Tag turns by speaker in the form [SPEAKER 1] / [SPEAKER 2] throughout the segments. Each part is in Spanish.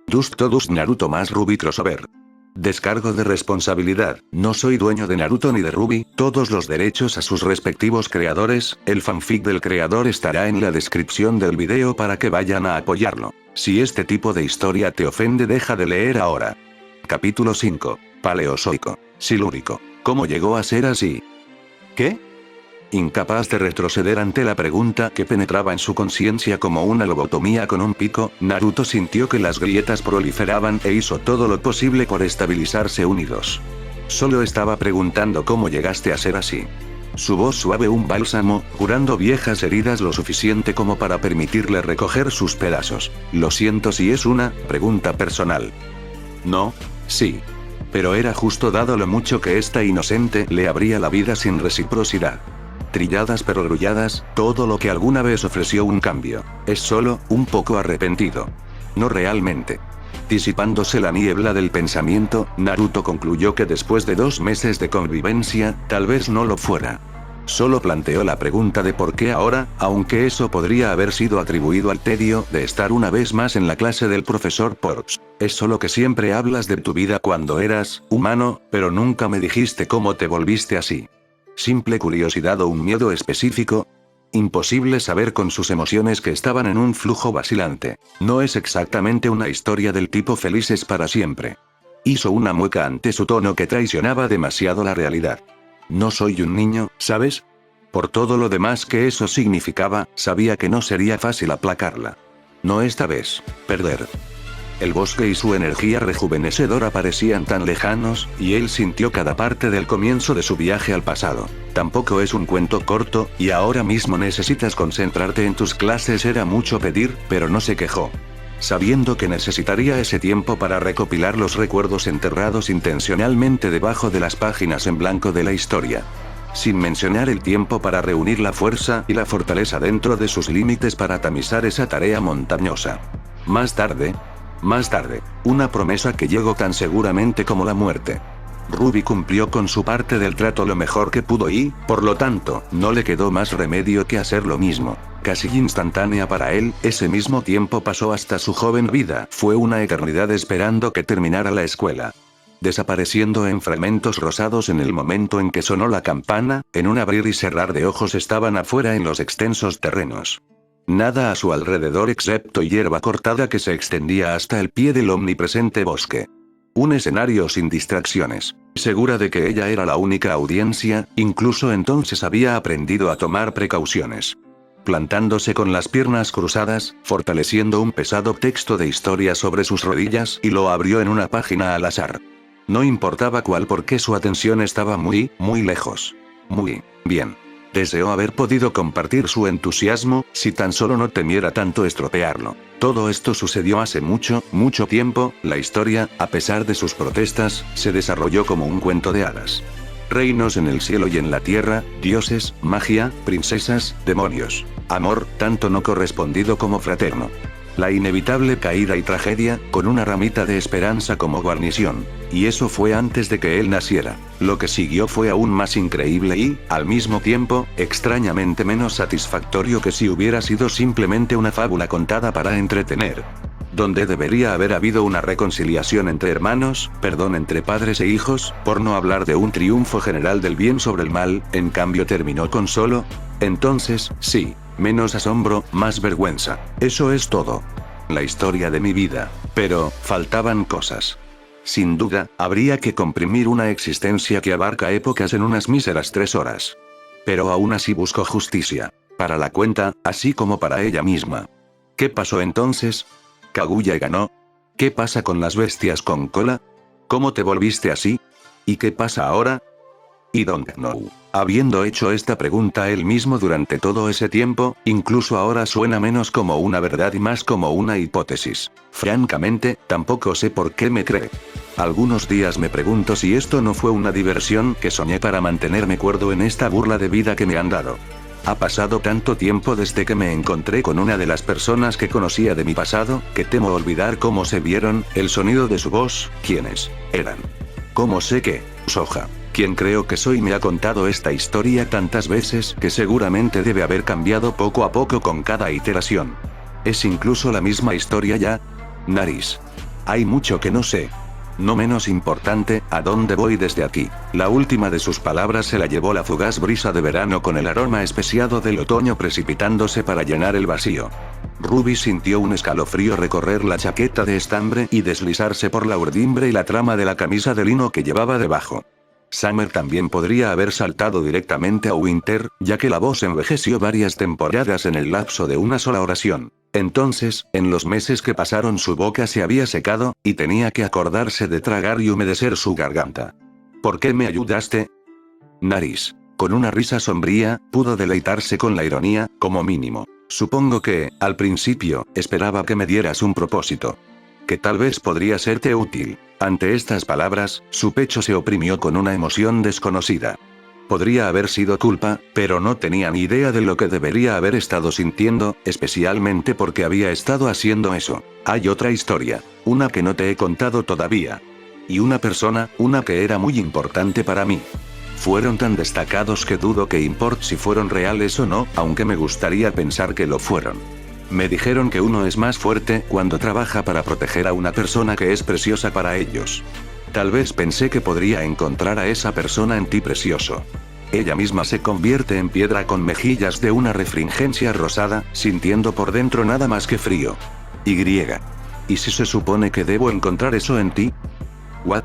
[SPEAKER 1] Dust Naruto más Ruby crossover. Descargo de responsabilidad, no soy dueño de Naruto ni de Ruby, todos los derechos a sus respectivos creadores, el fanfic del creador estará en la descripción del video para que vayan a apoyarlo. Si este tipo de historia te ofende deja de leer ahora. Capítulo 5. Paleozoico. Silúrico. ¿Cómo llegó a ser así? ¿Qué? Incapaz de retroceder ante la pregunta que penetraba en su conciencia como una lobotomía con un pico, Naruto sintió que las grietas proliferaban e hizo todo lo posible por estabilizarse unidos. Solo estaba preguntando cómo llegaste a ser así. Su voz suave un bálsamo, curando viejas heridas lo suficiente como para permitirle recoger sus pedazos. Lo siento si es una pregunta personal. No, sí. Pero era justo dado lo mucho que esta inocente le abría la vida sin reciprocidad. Trilladas pero grulladas, todo lo que alguna vez ofreció un cambio. Es solo, un poco arrepentido. No realmente. Disipándose la niebla del pensamiento, Naruto concluyó que después de 2 meses de convivencia, tal vez no lo fuera. Solo planteó la pregunta de por qué ahora, aunque eso podría haber sido atribuido al tedio de estar una vez más en la clase del profesor Porks. Es solo que siempre hablas de tu vida cuando eras humano, pero nunca me dijiste cómo te volviste así. ¿Simple curiosidad o un miedo específico? Imposible saber con sus emociones que estaban en un flujo vacilante. No es exactamente una historia del tipo felices para siempre. Hizo una mueca ante su tono que traicionaba demasiado la realidad. No soy un niño, ¿sabes? Por todo lo demás que eso significaba, sabía que no sería fácil aplacarla. No esta vez. Perder. El bosque y su energía rejuvenecedora parecían tan lejanos, y él sintió cada parte del comienzo de su viaje al pasado. Tampoco es un cuento corto, y ahora mismo necesitas concentrarte en tus clases, era mucho pedir, pero no se quejó. Sabiendo que necesitaría ese tiempo para recopilar los recuerdos enterrados intencionalmente debajo de las páginas en blanco de la historia. Sin mencionar el tiempo para reunir la fuerza y la fortaleza dentro de sus límites para tamizar esa tarea montañosa. Más tarde, una promesa que llegó tan seguramente como la muerte. Ruby cumplió con su parte del trato lo mejor que pudo y, por lo tanto, no le quedó más remedio que hacer lo mismo. Casi instantánea para él, ese mismo tiempo pasó hasta su joven vida. Fue una eternidad esperando que terminara la escuela. Desapareciendo en fragmentos rosados en el momento en que sonó la campana, en un abrir y cerrar de ojos estaban afuera en los extensos terrenos. Nada a su alrededor excepto hierba cortada que se extendía hasta el pie del omnipresente bosque. Un escenario sin distracciones. Segura de que ella era la única audiencia, incluso entonces había aprendido a tomar precauciones. Plantándose con las piernas cruzadas, fortaleciendo un pesado texto de historia sobre sus rodillas y lo abrió en una página al azar. No importaba cuál porque su atención estaba muy lejos. Muy bien. Deseó haber podido compartir su entusiasmo, si tan solo no temiera tanto estropearlo. Todo esto sucedió hace mucho tiempo, la historia, a pesar de sus protestas, se desarrolló como un cuento de hadas. Reinos en el cielo y en la tierra, dioses, magia, princesas, demonios. Amor, tanto no correspondido como fraterno. La inevitable caída y tragedia, con una ramita de esperanza como guarnición. Y eso fue antes de que él naciera. Lo que siguió fue aún más increíble y, al mismo tiempo, extrañamente menos satisfactorio que si hubiera sido simplemente una fábula contada para entretener. Donde debería haber habido una reconciliación entre hermanos, perdón entre padres e hijos, por no hablar de un triunfo general del bien sobre el mal, en cambio terminó con solo. Entonces, sí. Menos asombro, más vergüenza. Eso es todo. La historia de mi vida. Pero, faltaban cosas. Sin duda, habría que comprimir una existencia que abarca épocas en unas míseras 3 horas. Pero aún así buscó justicia. Para la cuenta, así como para ella misma. ¿Qué pasó entonces? ¿Kaguya ganó? ¿Qué pasa con las bestias con cola? ¿Cómo te volviste así? ¿Y qué pasa ahora? I don't know. Habiendo hecho esta pregunta a él mismo durante todo ese tiempo, incluso ahora suena menos como una verdad y más como una hipótesis. Francamente, tampoco sé por qué me cree. Algunos días me pregunto si esto no fue una diversión que soñé para mantenerme cuerdo en esta burla de vida que me han dado. Ha pasado tanto tiempo desde que me encontré con una de las personas que conocía de mi pasado, que temo olvidar cómo se vieron, el sonido de su voz, quiénes eran. ¿Cómo sé que Soja, quien creo que soy, me ha contado esta historia tantas veces que seguramente debe haber cambiado poco a poco con cada iteración? ¿Es incluso la misma historia ya? Nariz. Hay mucho que no sé. No menos importante, ¿a dónde voy desde aquí? La última de sus palabras se la llevó la fugaz brisa de verano con el aroma especiado del otoño precipitándose para llenar el vacío. Ruby sintió un escalofrío recorrer la chaqueta de estambre y deslizarse por la urdimbre y la trama de la camisa de lino que llevaba debajo. Summer también podría haber saltado directamente a Winter, ya que la voz envejeció varias temporadas en el lapso de una sola oración. Entonces, en los meses que pasaron su boca se había secado, y tenía que acordarse de tragar y humedecer su garganta. ¿Por qué me ayudaste? Nariz. Con una risa sombría, pudo deleitarse con la ironía, como mínimo. Supongo que, al principio, esperaba que me dieras un propósito. Que tal vez podría serte útil. Ante estas palabras, su pecho se oprimió con una emoción desconocida. Podría haber sido culpa, pero no tenía ni idea de lo que debería haber estado sintiendo, especialmente porque había estado haciendo eso. Hay otra historia, una que no te he contado todavía. Y una persona, una que era muy importante para mí. Fueron tan destacados que dudo que importe si fueron reales o no, aunque me gustaría pensar que lo fueron. Me dijeron que uno es más fuerte cuando trabaja para proteger a una persona que es preciosa para ellos. Tal vez pensé que podría encontrar a esa persona en ti, precioso. Ella misma se convierte en piedra con mejillas de una refringencia rosada, sintiendo por dentro nada más que frío. Y. ¿Y si se supone que debo encontrar eso en ti? ¿What?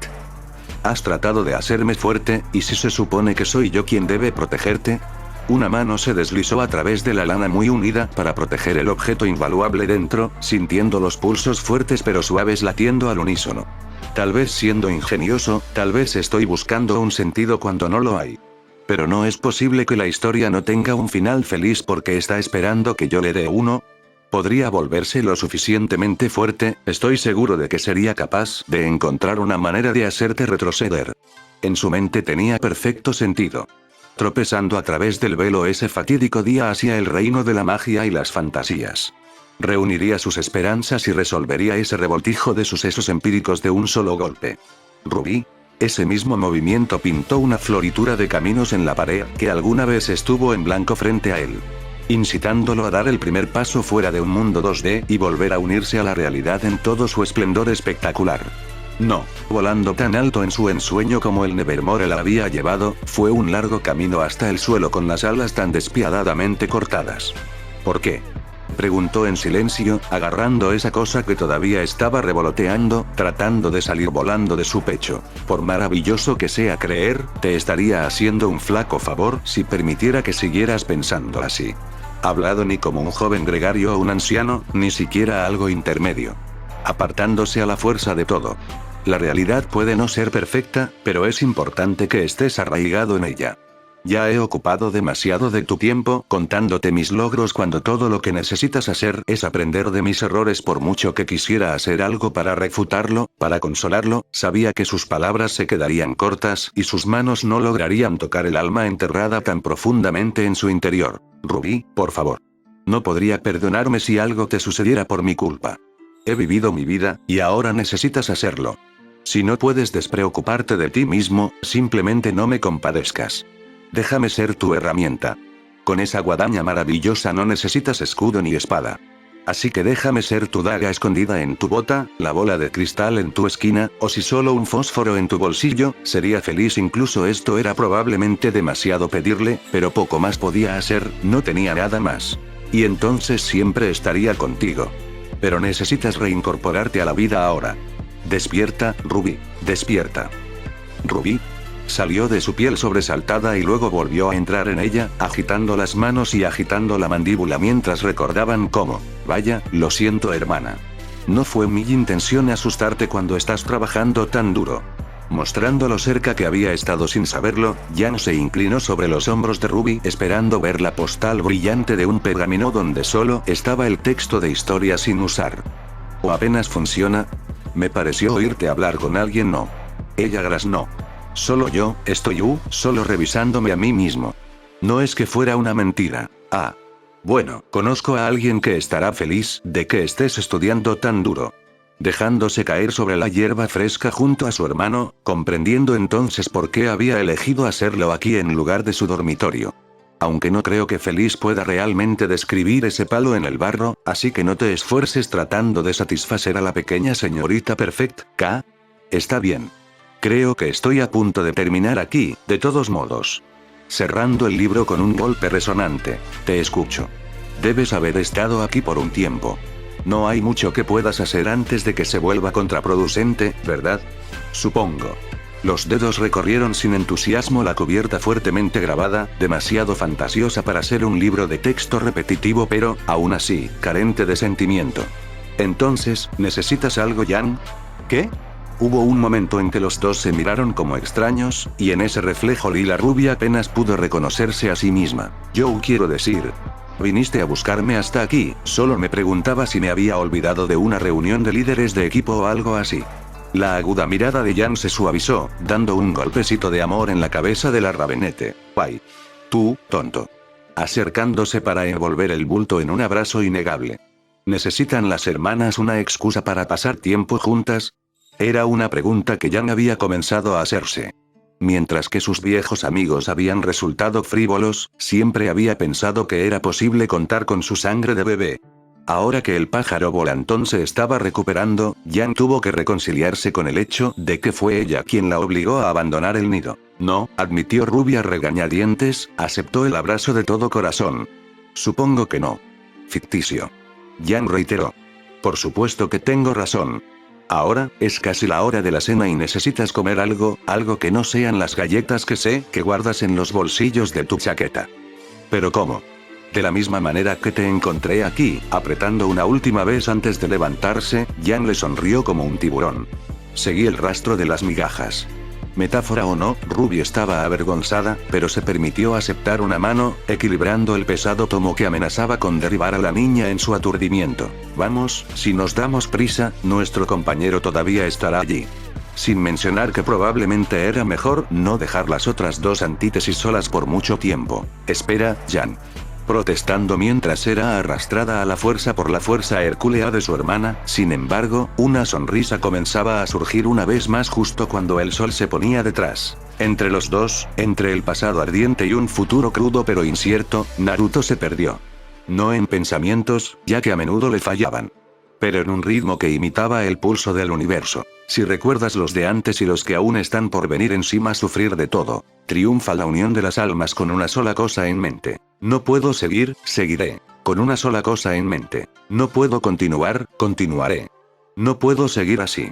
[SPEAKER 1] Has tratado de hacerme fuerte, ¿y si se supone que soy yo quien debe protegerte? Una mano se deslizó a través de la lana muy unida para proteger el objeto invaluable dentro, sintiendo los pulsos fuertes pero suaves latiendo al unísono. Tal vez siendo ingenioso, tal vez estoy buscando un sentido cuando no lo hay. Pero no es posible que la historia no tenga un final feliz porque está esperando que yo le dé uno. Podría volverse lo suficientemente fuerte, estoy seguro de que sería capaz de encontrar una manera de hacerte retroceder. En su mente tenía perfecto sentido. Tropezando a través del velo ese fatídico día hacia el reino de la magia y las fantasías. Reuniría sus esperanzas y resolvería ese revoltijo de sucesos empíricos de un solo golpe. Ruby. Ese mismo movimiento pintó una floritura de caminos en la pared que alguna vez estuvo en blanco frente a él. Incitándolo a dar el primer paso fuera de un mundo 2D y volver a unirse a la realidad en todo su esplendor espectacular. No, volando tan alto en su ensueño como el Nevermore la había llevado, fue un largo camino hasta el suelo con las alas tan despiadadamente cortadas. ¿Por qué? Preguntó en silencio, agarrando esa cosa que todavía estaba revoloteando, tratando de salir volando de su pecho. Por maravilloso que sea creer, te estaría haciendo un flaco favor si permitiera que siguieras pensando así. Hablado ni como un joven gregario o un anciano, ni siquiera algo intermedio. Apartándose a la fuerza de todo. La realidad puede no ser perfecta, pero es importante que estés arraigado en ella. Ya he ocupado demasiado de tu tiempo contándote mis logros cuando todo lo que necesitas hacer es aprender de mis errores. Por mucho que quisiera hacer algo para refutarlo, para consolarlo, sabía que sus palabras se quedarían cortas y sus manos no lograrían tocar el alma enterrada tan profundamente en su interior. Ruby, por favor. No podría perdonarme si algo te sucediera por mi culpa. He vivido mi vida, y ahora necesitas hacerlo. Si no puedes despreocuparte de ti mismo, simplemente no me compadezcas. Déjame ser tu herramienta. Con esa guadaña maravillosa no necesitas escudo ni espada. Así que déjame ser tu daga escondida en tu bota, la bola de cristal en tu esquina, o si solo un fósforo en tu bolsillo, sería feliz. Incluso esto era probablemente demasiado pedirle, pero poco más podía hacer, no tenía nada más. Y entonces siempre estaría contigo. Pero necesitas reincorporarte a la vida ahora. Despierta, Ruby, despierta. Ruby. Salió de su piel sobresaltada y luego volvió a entrar en ella, agitando las manos y agitando la mandíbula mientras recordaban cómo. Vaya, lo siento, hermana. No fue mi intención asustarte cuando estás trabajando tan duro. Mostrando lo cerca que había estado sin saberlo, Jan se inclinó sobre los hombros de Ruby esperando ver la postal brillante de un pergamino donde solo estaba el texto de historia sin usar. ¿O apenas funciona? Me pareció oírte hablar con alguien. No. Ella graznó. Solo yo, estoy solo revisándome a mí mismo. No es que fuera una mentira. Ah. Bueno, conozco a alguien que estará feliz de que estés estudiando tan duro. Dejándose caer sobre la hierba fresca junto a su hermano, comprendiendo entonces por qué había elegido hacerlo aquí en lugar de su dormitorio. Aunque no creo que Feliz pueda realmente describir ese palo en el barro, así que no te esfuerces tratando de satisfacer a la pequeña señorita Perfect, K. Está bien. Creo que estoy a punto de terminar aquí, de todos modos. Cerrando el libro con un golpe resonante. Te escucho. Debes haber estado aquí por un tiempo. No hay mucho que puedas hacer antes de que se vuelva contraproducente, ¿verdad? Supongo. Los dedos recorrieron sin entusiasmo la cubierta fuertemente grabada, demasiado fantasiosa para ser un libro de texto repetitivo pero, aún así, carente de sentimiento. Entonces, ¿necesitas algo, Jan? ¿Qué? Hubo un momento en que los dos se miraron como extraños, y en ese reflejo Lila Rubia apenas pudo reconocerse a sí misma. Yo quiero decir... Viniste a buscarme hasta aquí, solo me preguntaba si me había olvidado de una reunión de líderes de equipo o algo así. La aguda mirada de Jan se suavizó, dando un golpecito de amor en la cabeza de la Ravenete. ¡Ay! Tú, tonto. Acercándose para envolver el bulto en un abrazo innegable. ¿Necesitan las hermanas una excusa para pasar tiempo juntas? Era una pregunta que Jan había comenzado a hacerse. Mientras que sus viejos amigos habían resultado frívolos, siempre había pensado que era posible contar con su sangre de bebé. Ahora que el pájaro volantón se estaba recuperando, Jan tuvo que reconciliarse con el hecho de que fue ella quien la obligó a abandonar el nido. No, admitió Rubia regañadientes, aceptó el abrazo de todo corazón. Supongo que no. Ficticio. Jan reiteró. Por supuesto que tengo razón. Ahora, es casi la hora de la cena y necesitas comer algo que no sean las galletas que sé que guardas en los bolsillos de tu chaqueta. ¿Pero cómo? De la misma manera que te encontré aquí, apretando una última vez antes de levantarse, Jan le sonrió como un tiburón. Seguí el rastro de las migajas. Metáfora o no, Ruby estaba avergonzada, pero se permitió aceptar una mano, equilibrando el pesado tomo que amenazaba con derribar a la niña en su aturdimiento. Vamos, si nos damos prisa, nuestro compañero todavía estará allí. Sin mencionar que probablemente era mejor no dejar las otras dos antítesis solas por mucho tiempo. Espera, Jan. Protestando mientras era arrastrada a la fuerza por la fuerza hercúlea de su hermana, sin embargo, una sonrisa comenzaba a surgir una vez más justo cuando el sol se ponía detrás. Entre los dos, entre el pasado ardiente y un futuro crudo pero incierto, Naruto se perdió. No en pensamientos, ya que a menudo le fallaban. Pero en un ritmo que imitaba el pulso del universo. Si recuerdas los de antes y los que aún están por venir encima sufrir de todo. Triunfa la unión de las almas con una sola cosa en mente. No puedo seguir, seguiré. Con una sola cosa en mente. No puedo continuar, continuaré. No puedo seguir así.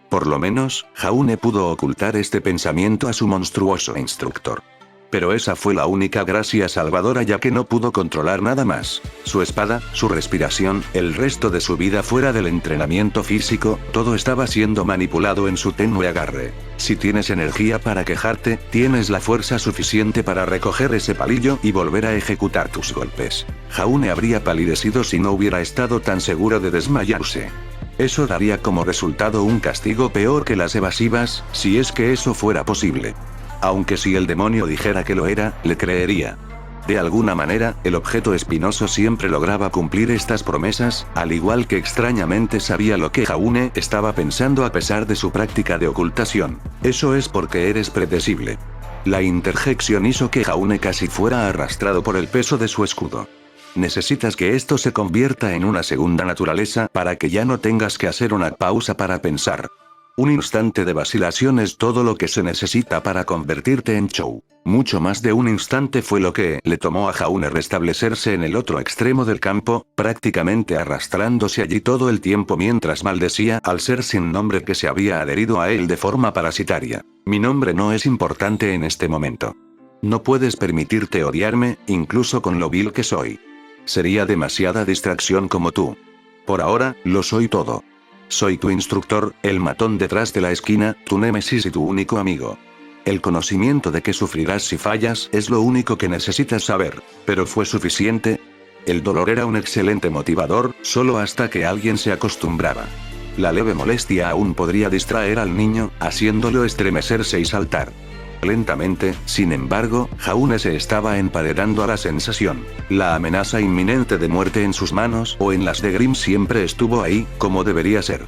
[SPEAKER 1] Por lo menos, Jaune pudo ocultar este pensamiento a su monstruoso instructor. Pero esa fue la única gracia salvadora ya que no pudo controlar nada más. Su espada, su respiración, el resto de su vida fuera del entrenamiento físico, todo estaba siendo manipulado en su tenue agarre. Si tienes energía para quejarte, tienes la fuerza suficiente para recoger ese palillo y volver a ejecutar tus golpes. Jaune habría palidecido si no hubiera estado tan seguro de desmayarse. Eso daría como resultado un castigo peor que las evasivas, si es que eso fuera posible. Aunque si el demonio dijera que lo era, le creería. De alguna manera, el objeto espinoso siempre lograba cumplir estas promesas, al igual que extrañamente sabía lo que Jaune estaba pensando a pesar de su práctica de ocultación. Eso es porque eres predecible. La interjección hizo que Jaune casi fuera arrastrado por el peso de su escudo. Necesitas que esto se convierta en una segunda naturaleza para que ya no tengas que hacer una pausa para pensar. Un instante de vacilación es todo lo que se necesita para convertirte en Chou. Mucho más de un instante fue lo que le tomó a Jaune restablecerse en el otro extremo del campo, prácticamente arrastrándose allí todo el tiempo mientras maldecía al ser sin nombre que se había adherido a él de forma parasitaria. Mi nombre no es importante en este momento. No puedes permitirte odiarme, incluso con lo vil que soy. Sería demasiada distracción como tú. Por ahora, lo soy todo. Soy tu instructor, el matón detrás de la esquina, tu némesis y tu único amigo. El conocimiento de que sufrirás si fallas es lo único que necesitas saber, pero ¿fue suficiente? El dolor era un excelente motivador, solo hasta que alguien se acostumbraba. La leve molestia aún podría distraer al niño, haciéndolo estremecerse y saltar. Lentamente, sin embargo, Jaune se estaba emparedando a la sensación. La amenaza inminente de muerte en sus manos o en las de Grimm siempre estuvo ahí, como debería ser.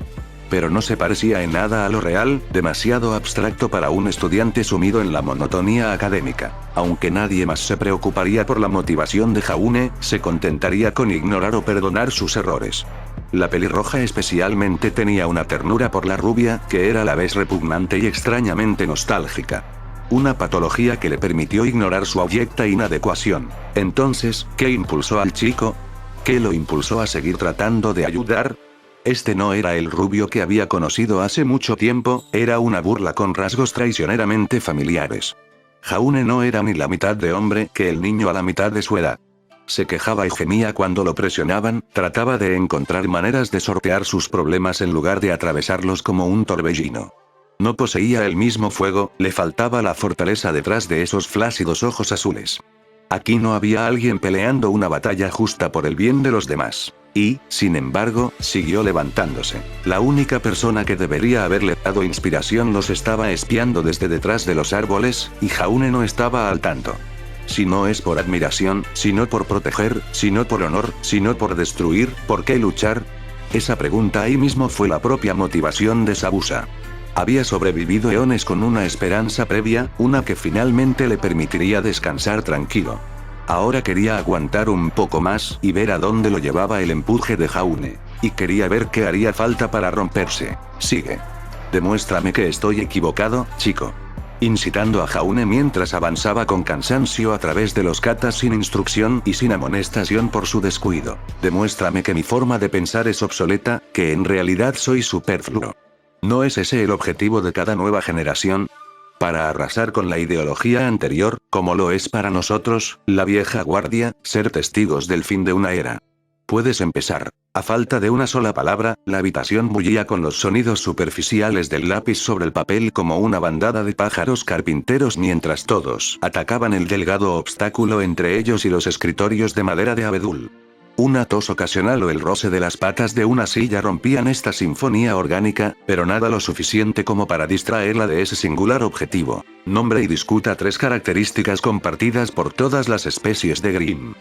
[SPEAKER 1] Pero no se parecía en nada a lo real, demasiado abstracto para un estudiante sumido en la monotonía académica. Aunque nadie más se preocuparía por la motivación de Jaune, se contentaría con ignorar o perdonar sus errores. La pelirroja especialmente tenía una ternura por la rubia, que era a la vez repugnante y extrañamente nostálgica. Una patología que le permitió ignorar su abyecta inadecuación. Entonces, ¿qué impulsó al chico? ¿Qué lo impulsó a seguir tratando de ayudar? Este no era el rubio que había conocido hace mucho tiempo, era una burla con rasgos traicioneramente familiares. Jaune no era ni la mitad de hombre que el niño a la mitad de su edad. Se quejaba y gemía cuando lo presionaban, trataba de encontrar maneras de sortear sus problemas en lugar de atravesarlos como un torbellino. No poseía el mismo fuego, le faltaba la fortaleza detrás de esos flácidos ojos azules. Aquí no había alguien peleando una batalla justa por el bien de los demás. Y, sin embargo, siguió levantándose. La única persona que debería haberle dado inspiración los estaba espiando desde detrás de los árboles, y Jaune no estaba al tanto. Si no es por admiración, si no por proteger, si no por honor, si no por destruir, ¿por qué luchar? Esa pregunta ahí mismo fue la propia motivación de Sabusa. Había sobrevivido eones con una esperanza previa, una que finalmente le permitiría descansar tranquilo. Ahora quería aguantar un poco más y ver a dónde lo llevaba el empuje de Jaune. Y quería ver qué haría falta para romperse. Sigue. Demuéstrame que estoy equivocado, chico. Incitando a Jaune mientras avanzaba con cansancio a través de los katas sin instrucción y sin amonestación por su descuido. Demuéstrame que mi forma de pensar es obsoleta, que en realidad soy superfluo. ¿No es ese el objetivo de cada nueva generación? Para arrasar con la ideología anterior, como lo es para nosotros, la vieja guardia, ser testigos del fin de una era. Puedes empezar. A falta de una sola palabra, la habitación bullía con los sonidos superficiales del lápiz sobre el papel como una bandada de pájaros carpinteros mientras todos atacaban el delgado obstáculo entre ellos y los escritorios de madera de abedul. Una tos ocasional o el roce de las patas de una silla rompían esta sinfonía orgánica, pero nada lo suficiente como para distraerla de ese singular objetivo. Nombre y discuta tres características compartidas por todas las especies de Grimm.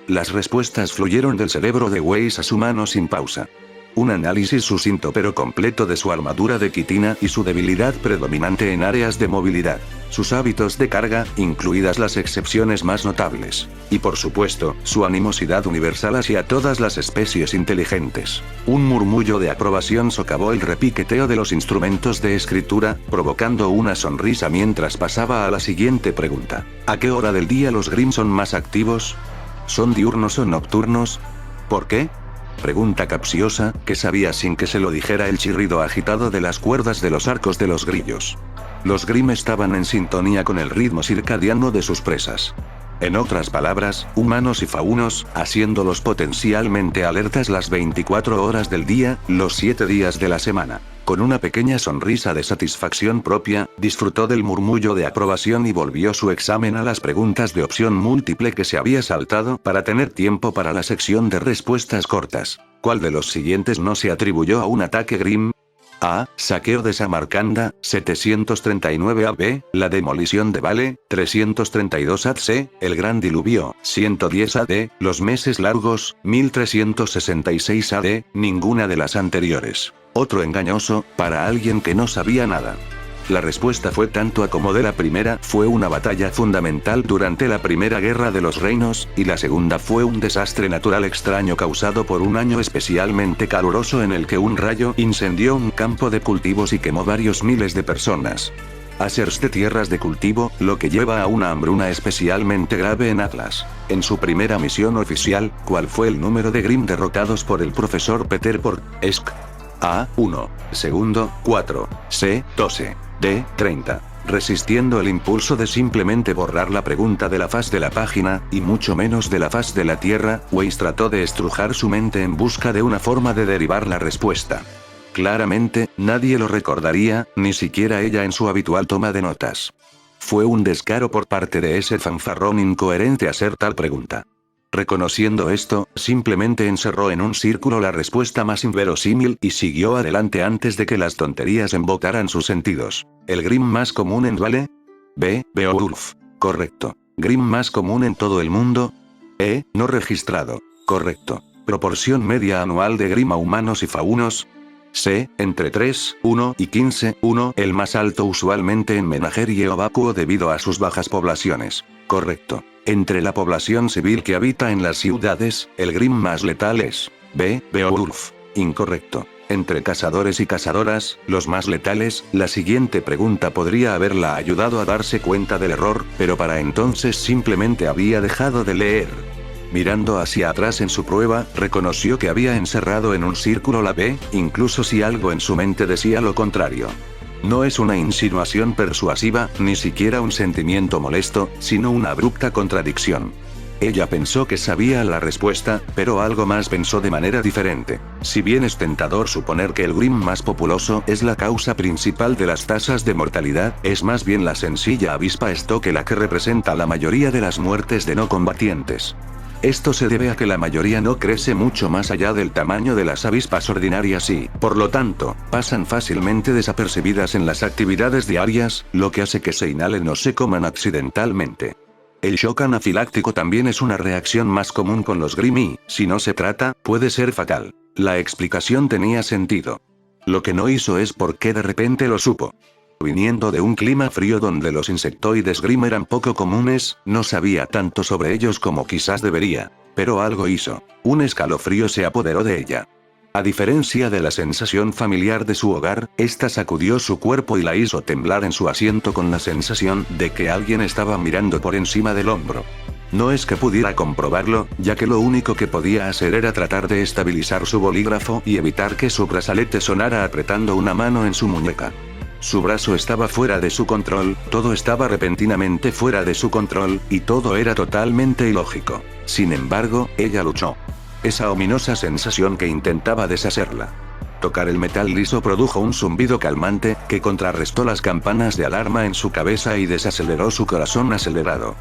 [SPEAKER 1] Las respuestas fluyeron del cerebro de Weiss a su mano sin pausa. Un análisis sucinto pero completo de su armadura de quitina y su debilidad predominante en áreas de movilidad. Sus hábitos de carga, incluidas las excepciones más notables. Y por supuesto, su animosidad universal hacia todas las especies inteligentes. Un murmullo de aprobación socavó el repiqueteo de los instrumentos de escritura, provocando una sonrisa mientras pasaba a la siguiente pregunta. ¿A qué hora del día los Grimm son más activos? ¿Son diurnos o nocturnos? ¿Por qué? Pregunta capciosa, que sabía sin que se lo dijera el chirrido agitado de las cuerdas de los arcos de los grillos. Los Grimm estaban en sintonía con el ritmo circadiano de sus presas. En otras palabras, humanos y faunos, haciéndolos potencialmente alertas las 24 horas del día, los 7 días de la semana. Con una pequeña sonrisa de satisfacción propia, disfrutó del murmullo de aprobación y volvió su examen a las preguntas de opción múltiple que se había saltado para tener tiempo para la sección de respuestas cortas. ¿Cuál de los siguientes no se atribuyó a un ataque Grimm? A. Saqueo de Samarcanda, 739 AB, la demolición de Vale, 332 AC, el gran diluvio, 110 AD, los meses largos, 1366 AD, ninguna de las anteriores. Otro engañoso, para alguien que no sabía nada. La respuesta fue tanto a como de la primera, fue una batalla fundamental durante la Primera Guerra de los Reinos, y la segunda fue un desastre natural extraño causado por un año especialmente caluroso en el que un rayo incendió un campo de cultivos y quemó varios miles de personas. Asers de tierras de cultivo, lo que lleva a una hambruna especialmente grave en Atlas. En su primera misión oficial, ¿cuál fue el número de Grimm derrotados por el profesor Peter Porsk? A. 1. Segundo, 4. C. 12. D. 30. Resistiendo el impulso de simplemente borrar la pregunta de la faz de la página, y mucho menos de la faz de la Tierra, Weiss trató de estrujar su mente en busca de una forma de derivar la respuesta. Claramente, nadie lo recordaría, ni siquiera ella en su habitual toma de notas. Fue un descaro por parte de ese fanfarrón incoherente hacer tal pregunta. Reconociendo esto, simplemente encerró en un círculo la respuesta más inverosímil y siguió adelante antes de que las tonterías embotaran sus sentidos. ¿El Grimm más común en Vale? B. Beowulf. Correcto. ¿Grimm más común en todo el mundo? E. No registrado. Correcto. ¿Proporción media anual de Grimm a humanos y faunos? C, entre 3, 1 y 15, 1, el más alto usualmente en Menagerie o Vacuo debido a sus bajas poblaciones. Correcto. Entre la población civil que habita en las ciudades, el Grimm más letal es B, Beowulf. Incorrecto. Entre cazadores y cazadoras, los más letales, la siguiente pregunta podría haberla ayudado a darse cuenta del error, pero para entonces simplemente había dejado de leer. Mirando hacia atrás en su prueba, reconoció que había encerrado en un círculo la B, incluso si algo en su mente decía lo contrario. No es una insinuación persuasiva, ni siquiera un sentimiento molesto, sino una abrupta contradicción. Ella pensó que sabía la respuesta, pero algo más pensó de manera diferente. Si bien es tentador suponer que el Grimm más populoso es la causa principal de las tasas de mortalidad, es más bien la sencilla avispa estoque la que representa la mayoría de las muertes de no combatientes. Esto se debe a que la mayoría no crece mucho más allá del tamaño de las avispas ordinarias y, por lo tanto, pasan fácilmente desapercibidas en las actividades diarias, lo que hace que se inhalen o se coman accidentalmente. El shock anafiláctico también es una reacción más común con los Grimm y, si no se trata, puede ser fatal. La explicación tenía sentido. Lo que no hizo es por qué de repente lo supo. Viniendo de un clima frío donde los insectoides Grimm eran poco comunes, no sabía tanto sobre ellos como quizás debería. Pero algo hizo. Un escalofrío se apoderó de ella. A diferencia de la sensación familiar de su hogar, esta sacudió su cuerpo y la hizo temblar en su asiento con la sensación de que alguien estaba mirando por encima del hombro. No es que pudiera comprobarlo, ya que lo único que podía hacer era tratar de estabilizar su bolígrafo y evitar que su brazalete sonara apretando una mano en su muñeca. Su brazo estaba fuera de su control, todo estaba repentinamente fuera de su control, y todo era totalmente ilógico. Sin embargo, ella luchó. Esa ominosa sensación que intentaba deshacerla. Tocar el metal liso produjo un zumbido calmante, que contrarrestó las campanas de alarma en su cabeza y desaceleró su corazón acelerado.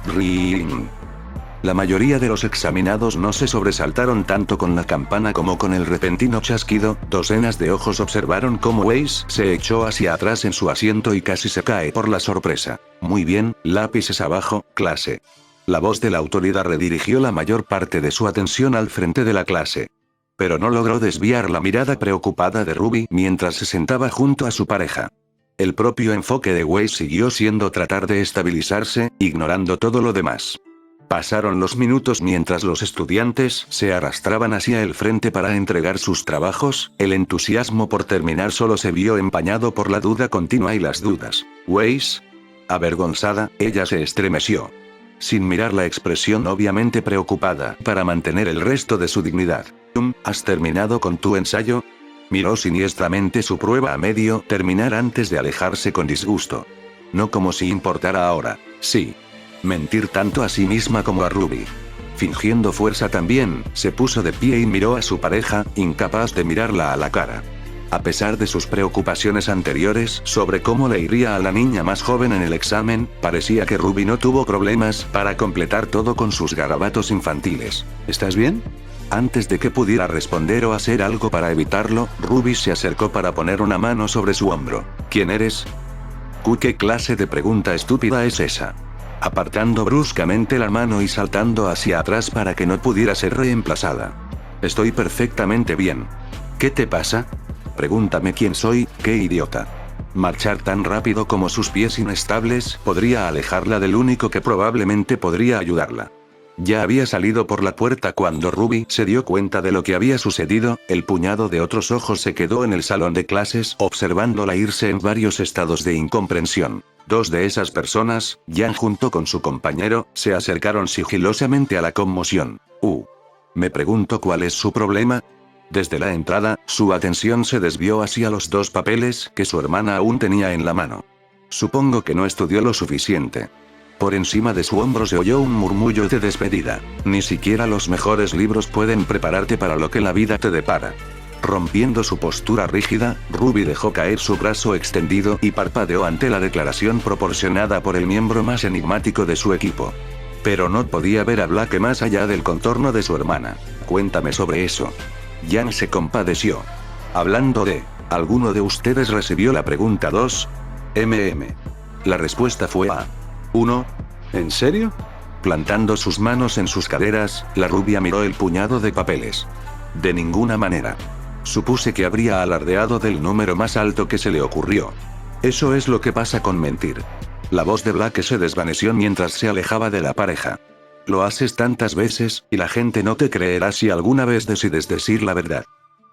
[SPEAKER 1] Ring. La mayoría de los examinados no se sobresaltaron tanto con la campana como con el repentino chasquido. Docenas de ojos observaron cómo Weiss se echó hacia atrás en su asiento y casi se cae por la sorpresa. Muy bien, lápices abajo, clase. La voz de la autoridad redirigió la mayor parte de su atención al frente de la clase. Pero no logró desviar la mirada preocupada de Ruby mientras se sentaba junto a su pareja. El propio enfoque de Weiss siguió siendo tratar de estabilizarse, ignorando todo lo demás. Pasaron los minutos mientras los estudiantes se arrastraban hacia el frente para entregar sus trabajos. El entusiasmo por terminar solo se vio empañado por la duda continua y las dudas. Weiss. Avergonzada, ella se estremeció. Sin mirar la expresión obviamente preocupada, para mantener el resto de su dignidad. ¿Has terminado con tu ensayo? Miró siniestramente su prueba a medio terminar antes de alejarse con disgusto. No como si importara ahora. Sí. Mentir tanto a sí misma como a Ruby. Fingiendo fuerza también, se puso de pie y miró a su pareja, incapaz de mirarla a la cara. A pesar de sus preocupaciones anteriores sobre cómo le iría a la niña más joven en el examen, parecía que Ruby no tuvo problemas para completar todo con sus garabatos infantiles. ¿Estás bien? Antes de que pudiera responder o hacer algo para evitarlo, Ruby se acercó para poner una mano sobre su hombro. ¿Quién eres? ¿Qué clase de pregunta estúpida es esa? Apartando bruscamente la mano y saltando hacia atrás para que no pudiera ser reemplazada. Estoy perfectamente bien. ¿Qué te pasa? Pregúntame quién soy, qué idiota. Marchar tan rápido como sus pies inestables podría alejarla del único que probablemente podría ayudarla. Ya había salido por la puerta cuando Ruby se dio cuenta de lo que había sucedido. El puñado de otros ojos se quedó en el salón de clases observándola irse en varios estados de incomprensión. Dos de esas personas, Jan junto con su compañero, se acercaron sigilosamente a la conmoción. Me pregunto cuál es su problema. Desde la entrada, su atención se desvió hacia los dos papeles que su hermana aún tenía en la mano. Supongo que no estudió lo suficiente. Por encima de su hombro se oyó un murmullo de despedida. Ni siquiera los mejores libros pueden prepararte para lo que la vida te depara. Rompiendo su postura rígida, Ruby dejó caer su brazo extendido y parpadeó ante la declaración proporcionada por el miembro más enigmático de su equipo. Pero no podía ver a Black más allá del contorno de su hermana. Cuéntame sobre eso. Jan se compadeció. Hablando de, ¿alguno de ustedes recibió la pregunta 2? La respuesta fue A. 1. ¿En serio? Plantando sus manos en sus caderas, la rubia miró el puñado de papeles. De ninguna manera. Supuse que habría alardeado del número más alto que se le ocurrió. Eso es lo que pasa con mentir. La voz de Black se desvaneció mientras se alejaba de la pareja. Lo haces tantas veces, y la gente no te creerá si alguna vez decides decir la verdad.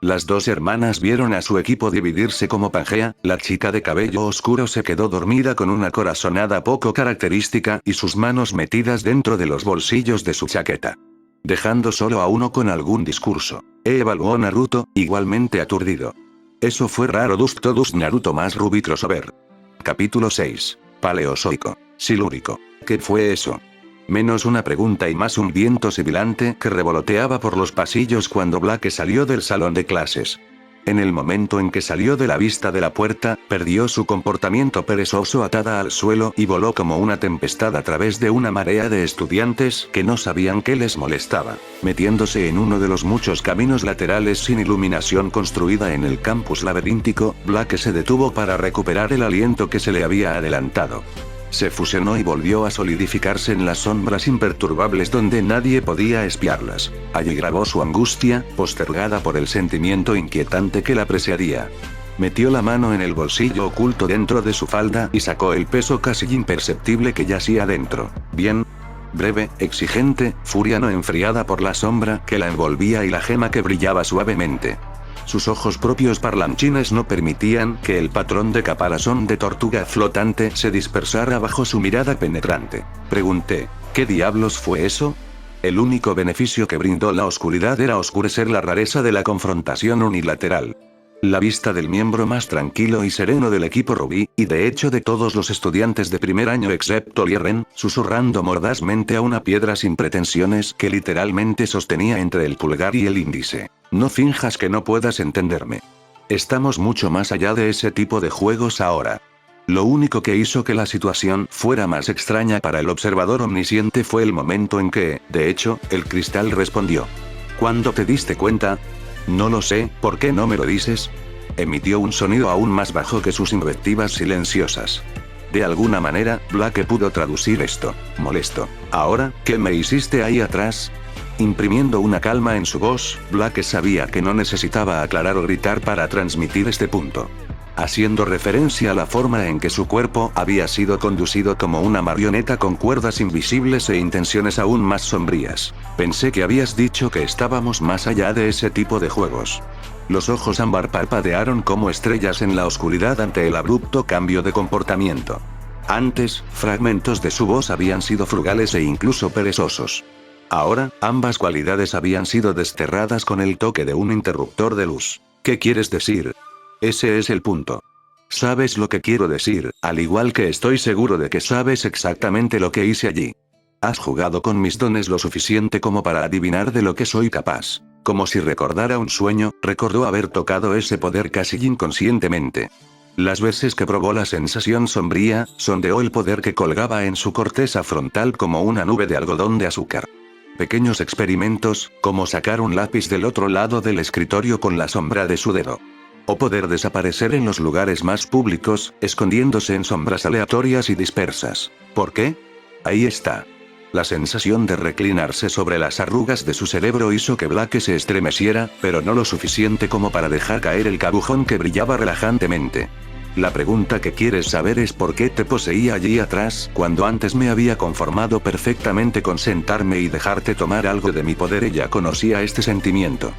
[SPEAKER 1] Las dos hermanas vieron a su equipo dividirse como Pangea, la chica de cabello oscuro se quedó dormida con una corazonada poco característica y sus manos metidas dentro de los bolsillos de su chaqueta. Dejando solo a uno con algún discurso. Evaluó Naruto, igualmente aturdido. Eso fue raro. Todos Naruto más Ruby Crossover. Capítulo 6. Paleozoico. Silúrico. ¿Qué fue eso? Menos una pregunta y más un viento sibilante que revoloteaba por los pasillos cuando Black salió del salón de clases. En el momento en que salió de la vista de la puerta, perdió su comportamiento perezoso atada al suelo y voló como una tempestad a través de una marea de estudiantes que no sabían qué les molestaba. Metiéndose en uno de los muchos caminos laterales sin iluminación construida en el campus laberíntico, Black se detuvo para recuperar el aliento que se le había adelantado. Se fusionó y volvió a solidificarse en las sombras imperturbables donde nadie podía espiarlas. Allí grabó su angustia, postergada por el sentimiento inquietante que la apreciaría. Metió la mano en el bolsillo oculto dentro de su falda y sacó el peso casi imperceptible que yacía dentro. Bien. Breve, exigente, furia no enfriada por la sombra que la envolvía y la gema que brillaba suavemente. Sus ojos propios parlanchines no permitían que el patrón de caparazón de tortuga flotante se dispersara bajo su mirada penetrante. Pregunté, ¿qué diablos fue eso? El único beneficio que brindó la oscuridad era oscurecer la rareza de la confrontación unilateral. La vista del miembro más tranquilo y sereno del equipo Rubí, y de hecho de todos los estudiantes de primer año excepto Lieren, susurrando mordazmente a una piedra sin pretensiones que literalmente sostenía entre el pulgar y el índice. No finjas que no puedas entenderme. Estamos mucho más allá de ese tipo de juegos ahora. Lo único que hizo que la situación fuera más extraña para el observador omnisciente fue el momento en que, de hecho, el cristal respondió. ¿Cuándo te diste cuenta? No lo sé, ¿por qué no me lo dices? Emitió un sonido aún más bajo que sus invectivas silenciosas. De alguna manera, Black pudo traducir esto. Molesto. ¿Ahora, qué me hiciste ahí atrás? Imprimiendo una calma en su voz, Black sabía que no necesitaba aclarar o gritar para transmitir este punto. Haciendo referencia a la forma en que su cuerpo había sido conducido como una marioneta con cuerdas invisibles e intenciones aún más sombrías. Pensé que habías dicho que estábamos más allá de ese tipo de juegos. Los ojos ámbar parpadearon como estrellas en la oscuridad ante el abrupto cambio de comportamiento. Antes, fragmentos de su voz habían sido frugales e incluso perezosos. Ahora, ambas cualidades habían sido desterradas con el toque de un interruptor de luz. ¿Qué quieres decir? Ese es el punto. Sabes lo que quiero decir, al igual que estoy seguro de que sabes exactamente lo que hice allí. Has jugado con mis dones lo suficiente como para adivinar de lo que soy capaz. Como si recordara un sueño, recordó haber tocado ese poder casi inconscientemente. Las veces que probó la sensación sombría, sondeó el poder que colgaba en su corteza frontal como una nube de algodón de azúcar. Pequeños experimentos, como sacar un lápiz del otro lado del escritorio con la sombra de su dedo. O poder desaparecer en los lugares más públicos, escondiéndose en sombras aleatorias y dispersas. ¿Por qué? Ahí está. La sensación de reclinarse sobre las arrugas de su cerebro hizo que Black se estremeciera, pero no lo suficiente como para dejar caer el cabujón que brillaba relajantemente. La pregunta que quieres saber es por qué te poseía allí atrás, cuando antes me había conformado perfectamente con sentarme y dejarte tomar algo de mi poder. Ella conocía este sentimiento.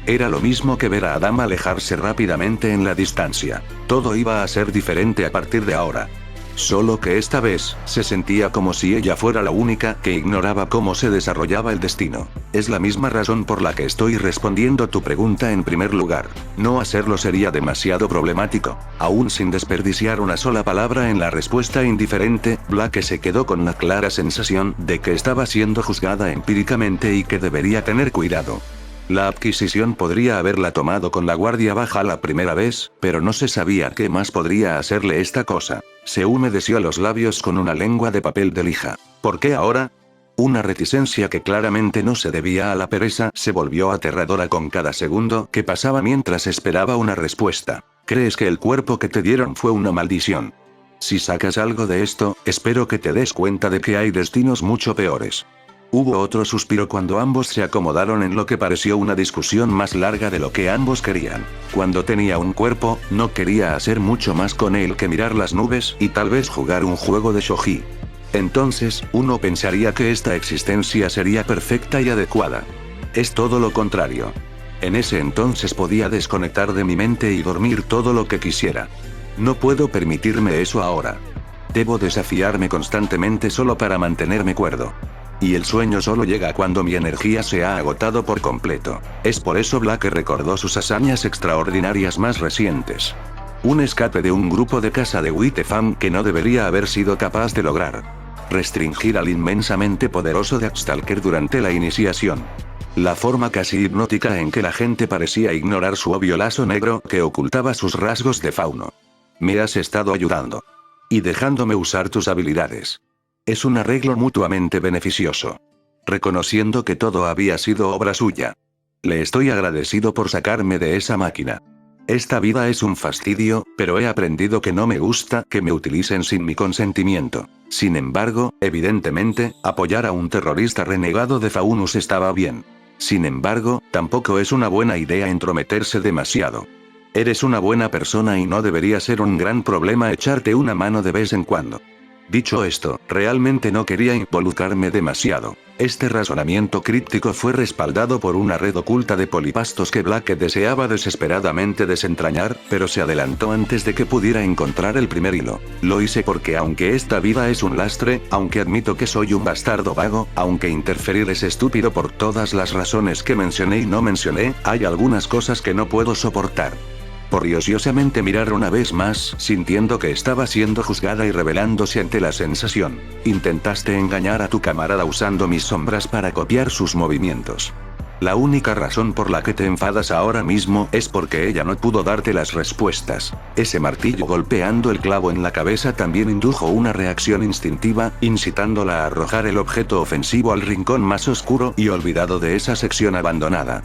[SPEAKER 1] Era lo mismo que ver a Adam alejarse rápidamente en la distancia. Todo iba a ser diferente a partir de ahora. Solo que esta vez, se sentía como si ella fuera la única que ignoraba cómo se desarrollaba el destino. Es la misma razón por la que estoy respondiendo tu pregunta en primer lugar. No hacerlo sería demasiado problemático. Aún sin desperdiciar una sola palabra en la respuesta indiferente, Black se quedó con la clara sensación de que estaba siendo juzgada empíricamente y que debería tener cuidado. La adquisición podría haberla tomado con la guardia baja la primera vez, pero no se sabía qué más podría hacerle esta cosa. Se humedeció los labios con una lengua de papel de lija. ¿Por qué ahora? Una reticencia que claramente no se debía a la pereza se volvió aterradora con cada segundo que pasaba mientras esperaba una respuesta. ¿Crees que el cuerpo que te dieron fue una maldición? Si sacas algo de esto, espero que te des cuenta de que hay destinos mucho peores. Hubo otro suspiro cuando ambos se acomodaron en lo que pareció una discusión más larga de lo que ambos querían. Cuando tenía un cuerpo, no quería hacer mucho más con él que mirar las nubes y tal vez jugar un juego de shogi. Entonces, uno pensaría que esta existencia sería perfecta y adecuada. Es todo lo contrario. En ese entonces podía desconectar de mi mente y dormir todo lo que quisiera. No puedo permitirme eso ahora. Debo desafiarme constantemente solo para mantenerme cuerdo. Y el sueño solo llega cuando mi energía se ha agotado por completo. Es por eso Black recordó sus hazañas extraordinarias más recientes. Un escape de un grupo de casa de Whitefam que no debería haber sido capaz de lograr. Restringir al inmensamente poderoso Darkstalker durante la iniciación. La forma casi hipnótica en que la gente parecía ignorar su obvio lazo negro que ocultaba sus rasgos de fauno. Me has estado ayudando. Y dejándome usar tus habilidades. Es un arreglo mutuamente beneficioso. Reconociendo que todo había sido obra suya. Le estoy agradecido por sacarme de esa máquina. Esta vida es un fastidio, pero he aprendido que no me gusta que me utilicen sin mi consentimiento. Sin embargo, evidentemente, apoyar a un terrorista renegado de Faunus estaba bien. Sin embargo, tampoco es una buena idea entrometerse demasiado. Eres una buena persona y no debería ser un gran problema echarte una mano de vez en cuando. Dicho esto, realmente no quería involucrarme demasiado. Este razonamiento críptico fue respaldado por una red oculta de polipastos que Black deseaba desesperadamente desentrañar, pero se adelantó antes de que pudiera encontrar el primer hilo. Lo hice porque aunque esta vida es un lastre, aunque admito que soy un bastardo vago, aunque interferir es estúpido por todas las razones que mencioné y no mencioné, hay algunas cosas que no puedo soportar. Porriosamente mirar una vez más, sintiendo que estaba siendo juzgada y rebelándose ante la sensación. Intentaste engañar a tu camarada usando mis sombras para copiar sus movimientos. La única razón por la que te enfadas ahora mismo es porque ella no pudo darte las respuestas. Ese martillo golpeando el clavo en la cabeza también indujo una reacción instintiva, incitándola a arrojar el objeto ofensivo al rincón más oscuro y olvidado de esa sección abandonada.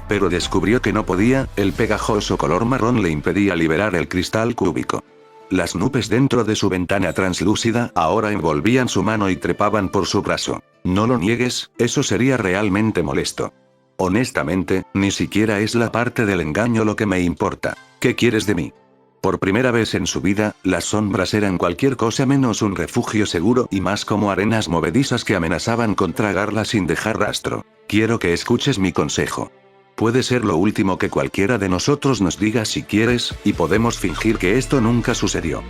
[SPEAKER 1] Pero descubrió que no podía, el pegajoso color marrón le impedía liberar el cristal cúbico. Las nubes dentro de su ventana translúcida ahora envolvían su mano y trepaban por su brazo. No lo niegues, eso sería realmente molesto. Honestamente, ni siquiera es la parte del engaño lo que me importa. ¿Qué quieres de mí? Por primera vez en su vida, las sombras eran cualquier cosa menos un refugio seguro y más como arenas movedizas que amenazaban con tragarla sin dejar rastro. Quiero que escuches mi consejo. Puede ser lo último que cualquiera de nosotros nos diga si quieres, y podemos fingir que esto nunca sucedió.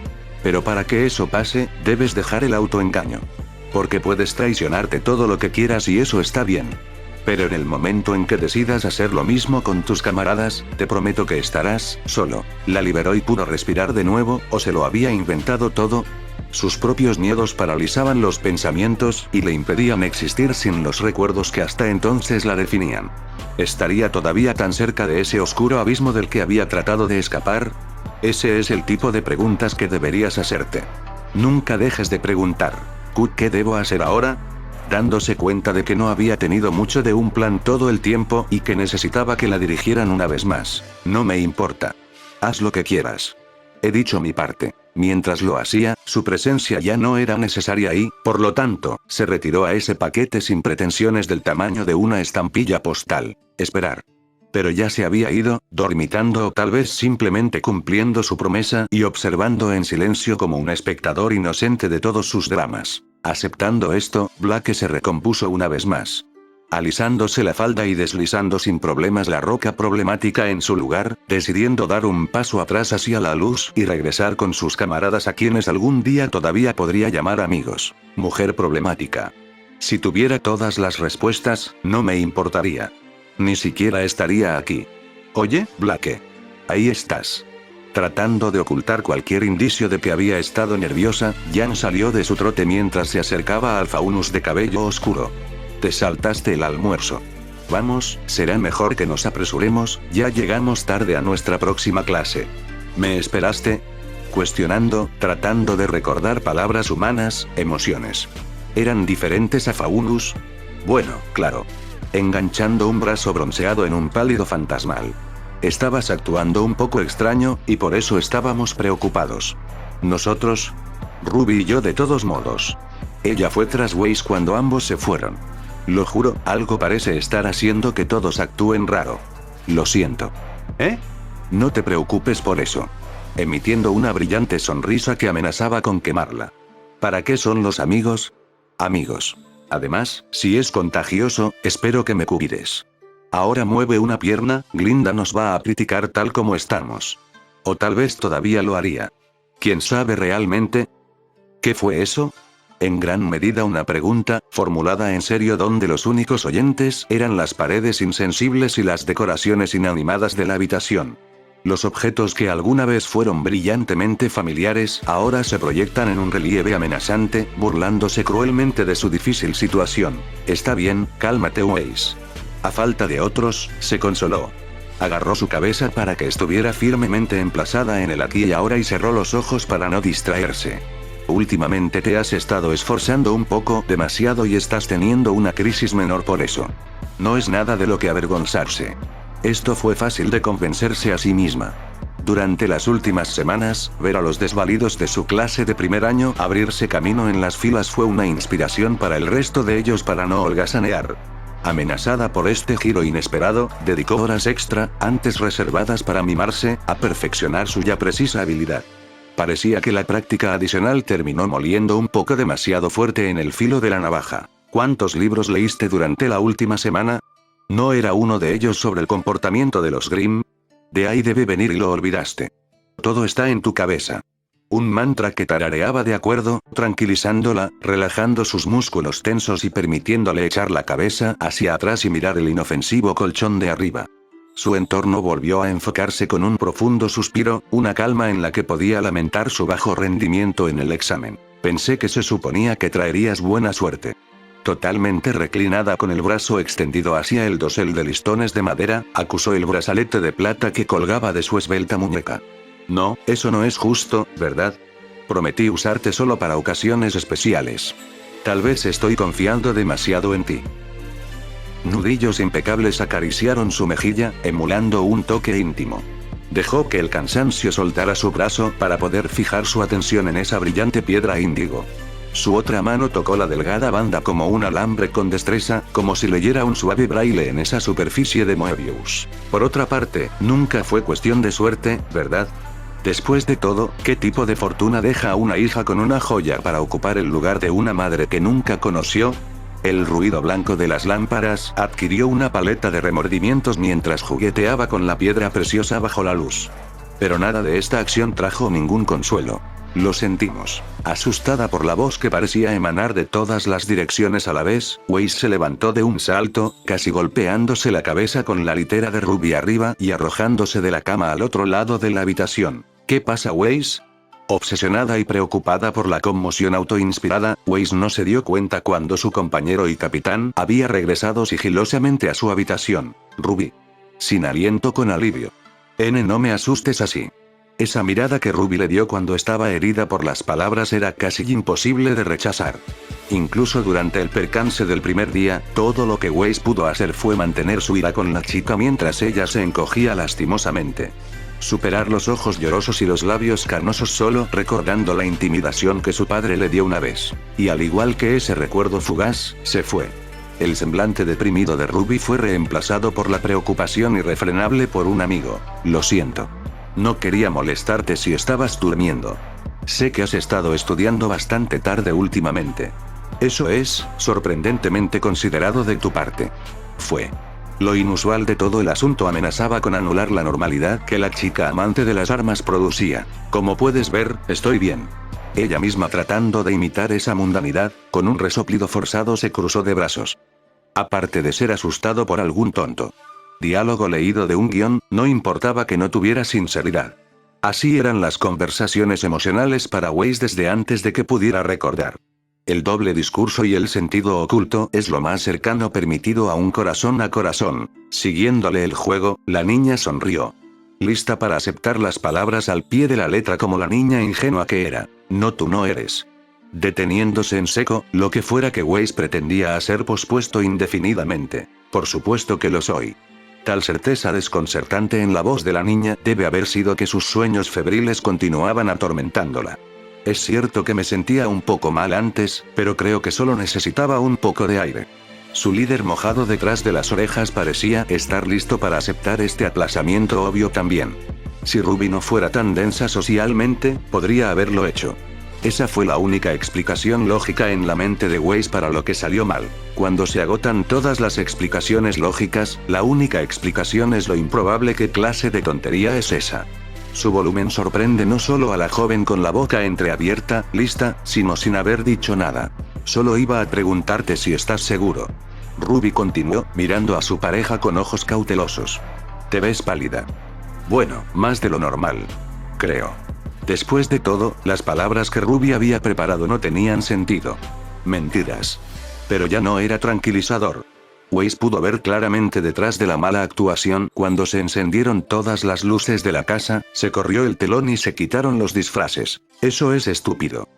[SPEAKER 1] Pero para que eso pase, debes dejar el autoengaño. Porque puedes traicionarte todo lo que quieras y eso está bien. Pero en el momento en que decidas hacer lo mismo con tus camaradas, te prometo que estarás solo. La liberó y pudo respirar de nuevo, ¿o se lo había inventado todo? Sus propios miedos paralizaban los pensamientos y le impedían existir sin los recuerdos que hasta entonces la definían. ¿Estaría todavía tan cerca de ese oscuro abismo del que había tratado de escapar? Ese es el tipo de preguntas que deberías hacerte. Nunca dejes de preguntar. ¿Qué debo hacer ahora? Dándose cuenta de que no había tenido mucho de un plan todo el tiempo y que necesitaba que la dirigieran una vez más. No me importa. Haz lo que quieras. He dicho mi parte. Mientras lo hacía, su presencia ya no era necesaria y, por lo tanto, se retiró a ese paquete sin pretensiones del tamaño de una estampilla postal. Esperar. Pero ya se había ido, dormitando o tal vez simplemente cumpliendo su promesa y observando en silencio como un espectador inocente de todos sus dramas. Aceptando esto, Black se recompuso una vez más. Alisándose la falda y deslizando sin problemas la roca problemática en su lugar, decidiendo dar un paso atrás hacia la luz y regresar con sus camaradas a quienes algún día todavía podría llamar amigos. Mujer problemática. Si tuviera todas las respuestas, no me importaría. Ni siquiera estaría aquí. Oye, Black. Ahí estás. Tratando de ocultar cualquier indicio de que había estado nerviosa, Jan salió de su trote mientras se acercaba al Faunus de cabello oscuro. Te saltaste el almuerzo. Vamos, será mejor que nos apresuremos, ya llegamos tarde a nuestra próxima clase. ¿Me esperaste? Cuestionando, tratando de recordar palabras humanas, emociones. ¿Eran diferentes a Faunus? Bueno, claro. Enganchando un brazo bronceado en un pálido fantasmal. Estabas actuando un poco extraño, y por eso estábamos preocupados. Nosotros, Ruby y yo de todos modos. Ella fue tras Weiss cuando ambos se fueron. Lo juro, algo parece estar haciendo que todos actúen raro. Lo siento.
[SPEAKER 2] ¿Eh?
[SPEAKER 1] No te preocupes por eso. Emitiendo una brillante sonrisa que amenazaba con quemarla. ¿Para qué son los amigos? Amigos. Además, si es contagioso, espero que me cuides. Ahora mueve una pierna, Glinda nos va a criticar tal como estamos. O tal vez todavía lo haría. ¿Quién sabe realmente? ¿Qué fue eso? En gran medida una pregunta, formulada en serio donde los únicos oyentes eran las paredes insensibles y las decoraciones inanimadas de la habitación. Los objetos que alguna vez fueron brillantemente familiares ahora se proyectan en un relieve amenazante, burlándose cruelmente de su difícil situación. Está bien, cálmate Waze. A falta de otros, se consoló. Agarró su cabeza para que estuviera firmemente emplazada en el aquí y ahora y cerró los ojos para no distraerse. Últimamente te has estado esforzando un poco demasiado y estás teniendo una crisis menor por eso. No es nada de lo que avergonzarse. Esto fue fácil de convencerse a sí misma. Durante las últimas semanas, ver a los desvalidos de su clase de primer año abrirse camino en las filas fue una inspiración para el resto de ellos para no holgazanear. Amenazada por este giro inesperado, dedicó horas extra, antes reservadas para mimarse, a perfeccionar su ya precisa habilidad. Parecía que la práctica adicional terminó moliendo un poco demasiado fuerte en el filo de la navaja. ¿Cuántos libros leíste durante la última semana? ¿No era uno de ellos sobre el comportamiento de los Grimm? De ahí debe venir y lo olvidaste. Todo está en tu cabeza. Un mantra que tarareaba de acuerdo, tranquilizándola, relajando sus músculos tensos y permitiéndole echar la cabeza hacia atrás y mirar el inofensivo colchón de arriba. Su entorno volvió a enfocarse con un profundo suspiro, una calma en la que podía lamentar su bajo rendimiento en el examen. Pensé que se suponía que traerías buena suerte. Totalmente reclinada con el brazo extendido hacia el dosel de listones de madera, acusó el brazalete de plata que colgaba de su esbelta muñeca. No, eso no es justo, ¿verdad? Prometí usarte solo para ocasiones especiales. Tal vez estoy confiando demasiado en ti. Nudillos impecables acariciaron su mejilla, emulando un toque íntimo. Dejó que el cansancio soltara su brazo para poder fijar su atención en esa brillante piedra índigo. Su otra mano tocó la delgada banda como un alambre con destreza, como si leyera un suave braille en esa superficie de Moebius. Por otra parte, nunca fue cuestión de suerte, ¿verdad? Después de todo, ¿qué tipo de fortuna deja a una hija con una joya para ocupar el lugar de una madre que nunca conoció? El ruido blanco de las lámparas adquirió una paleta de remordimientos mientras jugueteaba con la piedra preciosa bajo la luz. Pero nada de esta acción trajo ningún consuelo. Lo sentimos. Asustada por la voz que parecía emanar de todas las direcciones a la vez, Waze se levantó de un salto, casi golpeándose la cabeza con la litera de Ruby arriba y arrojándose de la cama al otro lado de la habitación. ¿Qué pasa, Waze? Obsesionada y preocupada por la conmoción autoinspirada, Waze no se dio cuenta cuando su compañero y capitán había regresado sigilosamente a su habitación. Ruby. Sin aliento con alivio. No me asustes así. Esa mirada que Ruby le dio cuando estaba herida por las palabras era casi imposible de rechazar. Incluso durante el percance del primer día, todo lo que Waze pudo hacer fue mantener su ira con la chica mientras ella se encogía lastimosamente. Superar los ojos llorosos y los labios carnosos solo recordando la intimidación que su padre le dio una vez. Y al igual que ese recuerdo fugaz, se fue. El semblante deprimido de Ruby fue reemplazado por la preocupación irrefrenable por un amigo. Lo siento. No quería molestarte si estabas durmiendo. Sé que has estado estudiando bastante tarde últimamente. Eso es, sorprendentemente considerado de tu parte. Fue. Lo inusual de todo el asunto amenazaba con anular la normalidad que la chica amante de las armas producía. Como puedes ver, estoy bien. Ella misma tratando de imitar esa mundanidad, con un resoplido forzado se cruzó de brazos. Aparte de ser asustado por algún tonto diálogo leído de un guión, no importaba que no tuviera sinceridad. Así eran las conversaciones emocionales para Waze desde antes de que pudiera recordar. El doble discurso y el sentido oculto es lo más cercano permitido a un corazón a corazón. Siguiéndole el juego, la niña sonrió. Lista para aceptar las palabras al pie de la letra como la niña ingenua que era. No, tú no eres. Deteniéndose en seco, lo que fuera que Waze pretendía hacer pospuesto indefinidamente. Por supuesto que lo soy. Tal certeza desconcertante en la voz de la niña debe haber sido que sus sueños febriles continuaban atormentándola. Es cierto que me sentía un poco mal antes, pero creo que solo necesitaba un poco de aire. Su líder mojado detrás de las orejas parecía estar listo para aceptar este aplazamiento obvio también. Si Ruby no fuera tan densa socialmente, podría haberlo hecho. Esa fue la única explicación lógica en la mente de Weiss para lo que salió mal. Cuando se agotan todas las explicaciones lógicas, la única explicación es lo improbable. ¿Qué clase de tontería es esa? Su volumen sorprende no solo a la joven con la boca entreabierta, lista, sino sin haber dicho nada. Solo iba a preguntarte si estás seguro. Ruby continuó, mirando a su pareja con ojos cautelosos. Te ves pálida. Bueno, más de lo normal. Creo. Después de todo, las palabras que Ruby había preparado no tenían sentido. Mentiras. Pero ya no era tranquilizador. Weiss pudo ver claramente detrás de la mala actuación cuando se encendieron todas las luces de la casa, se corrió el telón y se quitaron los disfraces. Eso es estúpido.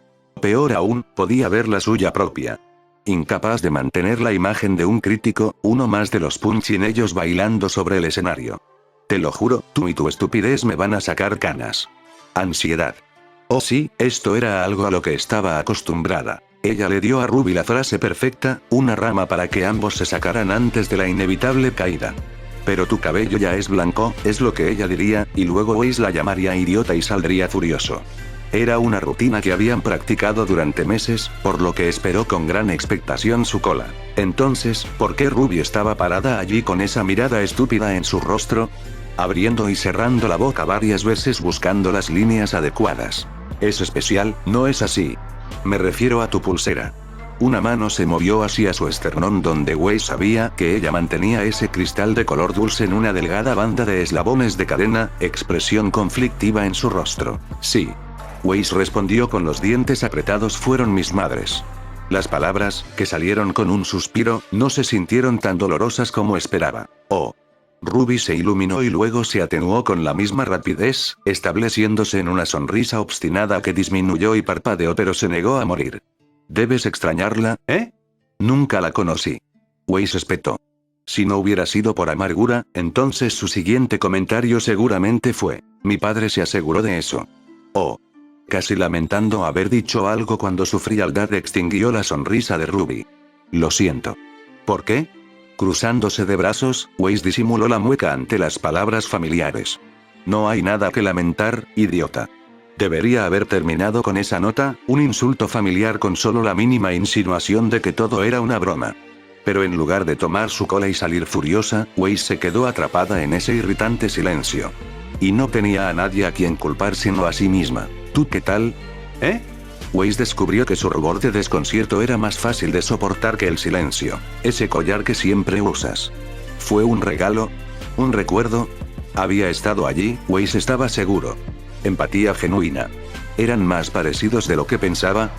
[SPEAKER 1] Peor aún, podía ver la suya propia. Incapaz de mantener la imagen de un crítico, uno más de los punchinellos bailando sobre el escenario. Te lo juro, tú y tu estupidez me van a sacar canas. Ansiedad. Oh sí, esto era algo a lo que estaba acostumbrada. Ella le dio a Ruby la frase perfecta, una rama para que ambos se sacaran antes de la inevitable caída. Pero tu cabello ya es blanco, es lo que ella diría, y luego Weiss la llamaría idiota y saldría furioso. Era una rutina que habían practicado durante meses, por lo que esperó con gran expectación su cola. Entonces, ¿por qué Ruby estaba parada allí con esa mirada estúpida en su rostro? Abriendo y cerrando la boca varias veces buscando las líneas adecuadas. Es especial, ¿no es así? Me refiero a tu pulsera. Una mano se movió hacia su esternón donde Weiss sabía que ella mantenía ese cristal de color dulce en una delgada banda de eslabones de cadena, expresión conflictiva en su rostro. Sí. Weiss respondió con los dientes apretados. Fueron mis madres. Las palabras, que salieron con un suspiro, no se sintieron tan dolorosas como esperaba. Oh. Ruby se iluminó y luego se atenuó con la misma rapidez, estableciéndose en una sonrisa obstinada que disminuyó y parpadeó pero se negó a morir. ¿Debes extrañarla, eh? Nunca la conocí. Weiss espetó. Si no hubiera sido por amargura, entonces su siguiente comentario seguramente fue, mi padre se aseguró de eso. Oh. Casi lamentando haber dicho algo cuando su frialdad extinguió la sonrisa de Ruby. Lo siento. ¿Por qué? Cruzándose de brazos, Weiss disimuló la mueca ante las palabras familiares. No hay nada que lamentar, idiota. Debería haber terminado con esa nota, un insulto familiar con solo la mínima insinuación de que todo era una broma. Pero en lugar de tomar su cola y salir furiosa, Weiss se quedó atrapada en ese irritante silencio. Y no tenía a nadie a quien culpar sino a sí misma. ¿Tú qué tal? ¿Eh? Weiss descubrió que su rubor de desconcierto era más fácil de soportar que el silencio. Ese collar que siempre usas. ¿Fue un regalo? ¿Un recuerdo? Había estado allí, Weiss estaba seguro. Empatía genuina. ¿Eran más parecidos de lo que pensaba?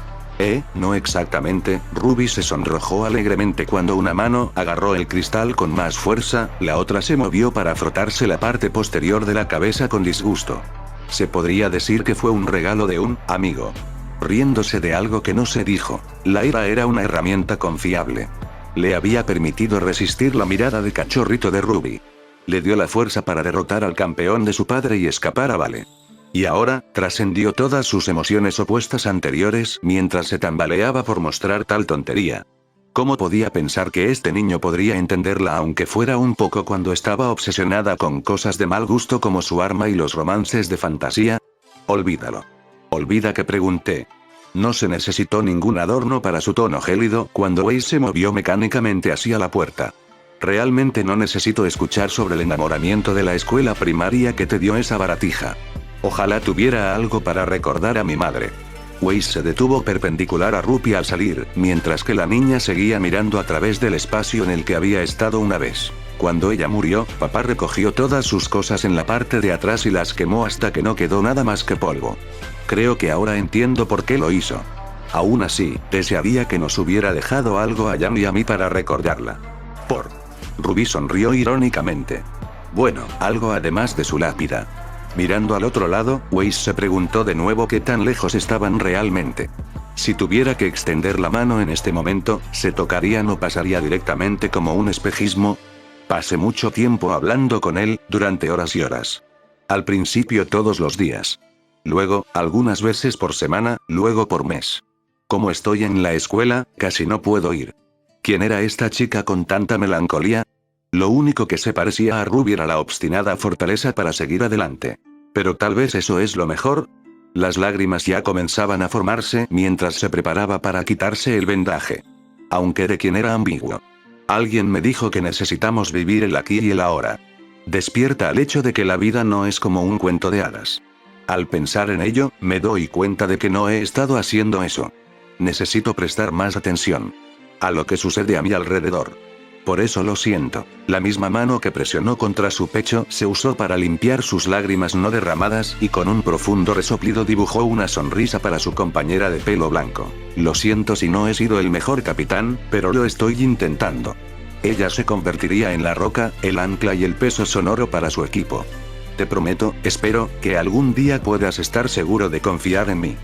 [SPEAKER 1] No exactamente. Ruby se sonrojó alegremente cuando una mano agarró el cristal con más fuerza, la otra se movió para frotarse la parte posterior de la cabeza con disgusto. Se podría decir que fue un regalo de un amigo. Riéndose de algo que no se dijo, la ira era una herramienta confiable. Le había permitido resistir la mirada de cachorrito de Ruby. Le dio la fuerza para derrotar al campeón de su padre y escapar a Vale. Y ahora, trascendió todas sus emociones opuestas anteriores mientras se tambaleaba por mostrar tal tontería. ¿Cómo podía pensar que este niño podría entenderla aunque fuera un poco cuando estaba obsesionada con cosas de mal gusto como su arma y los romances de fantasía? Olvídalo. Olvida que pregunté. No se necesitó ningún adorno para su tono gélido cuando Weiss se movió mecánicamente hacia la puerta. Realmente no necesito escuchar sobre el enamoramiento de la escuela primaria que te dio esa baratija. Ojalá tuviera algo para recordar a mi madre. Weiss se detuvo perpendicular a Ruby al salir, mientras que la niña seguía mirando a través del espacio en el que había estado una vez. Cuando ella murió, papá recogió todas sus cosas en la parte de atrás y las quemó hasta que no quedó nada más que polvo. Creo que ahora entiendo por qué lo hizo. Aún así, desearía que nos hubiera dejado algo a Jan y a mí para recordarla. Ruby sonrió irónicamente. Bueno, algo además de su lápida. Mirando al otro lado, Weiss se preguntó de nuevo qué tan lejos estaban realmente. Si tuviera que extender la mano en este momento, ¿se tocarían o pasaría directamente como un espejismo? Pasé mucho tiempo hablando con él, durante horas y horas. Al principio todos los días. Luego, algunas veces por semana, luego por mes. Como estoy en la escuela, casi no puedo ir. ¿Quién era esta chica con tanta melancolía? Lo único que se parecía a Ruby era la obstinada fortaleza para seguir adelante. Pero tal vez eso es lo mejor. Las lágrimas ya comenzaban a formarse mientras se preparaba para quitarse el vendaje. Aunque de quien era ambiguo. Alguien me dijo que necesitamos vivir el aquí y el ahora. Despierta al hecho de que la vida no es como un cuento de hadas. Al pensar en ello, me doy cuenta de que no he estado haciendo eso. Necesito prestar más atención a lo que sucede a mi alrededor. Por eso lo siento. La misma mano que presionó contra su pecho se usó para limpiar sus lágrimas no derramadas y con un profundo resoplido dibujó una sonrisa para su compañera de pelo blanco. Lo siento si no he sido el mejor capitán, pero lo estoy intentando. Ella se convertiría en la roca, el ancla y el peso sonoro para su equipo. Te prometo, espero, que algún día puedas estar seguro de confiar en mí.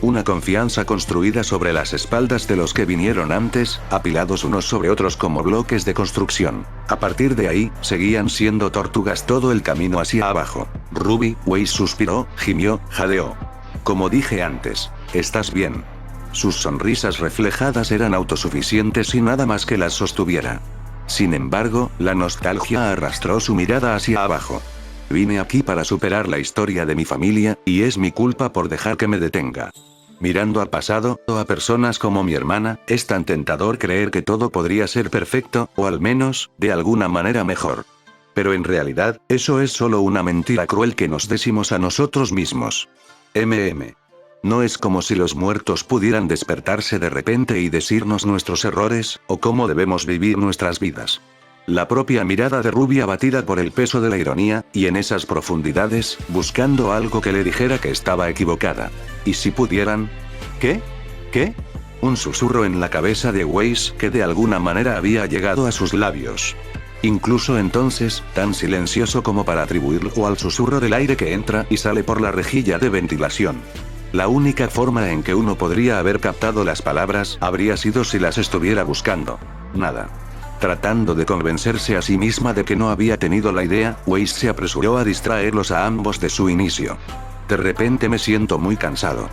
[SPEAKER 1] Una confianza construida sobre las espaldas de los que vinieron antes, apilados unos sobre otros como bloques de construcción. A partir de ahí, seguían siendo tortugas todo el camino hacia abajo. Ruby, Weiss suspiró, gimió, jadeó. Como dije antes, ¿estás bien? Sus sonrisas reflejadas eran autosuficientes y nada más que las sostuviera. Sin embargo, la nostalgia arrastró su mirada hacia abajo. Vine aquí para superar la historia de mi familia, y es mi culpa por dejar que me detenga. Mirando al pasado, o a personas como mi hermana, es tan tentador creer que todo podría ser perfecto, o al menos, de alguna manera mejor. Pero en realidad, eso es solo una mentira cruel que nos decimos a nosotros mismos. No es como si los muertos pudieran despertarse de repente y decirnos nuestros errores, o cómo debemos vivir nuestras vidas. La propia mirada de Ruby abatida por el peso de la ironía, y en esas profundidades, buscando algo que le dijera que estaba equivocada. ¿Y si pudieran? ¿Qué? ¿Qué? Un susurro en la cabeza de Weiss que de alguna manera había llegado a sus labios. Incluso entonces, tan silencioso como para atribuirlo al susurro del aire que entra y sale por la rejilla de ventilación. La única forma en que uno podría haber captado las palabras habría sido si las estuviera buscando. Nada. Tratando de convencerse a sí misma de que no había tenido la idea, Weiss se apresuró a distraerlos a ambos de su inicio. De repente me siento muy cansado.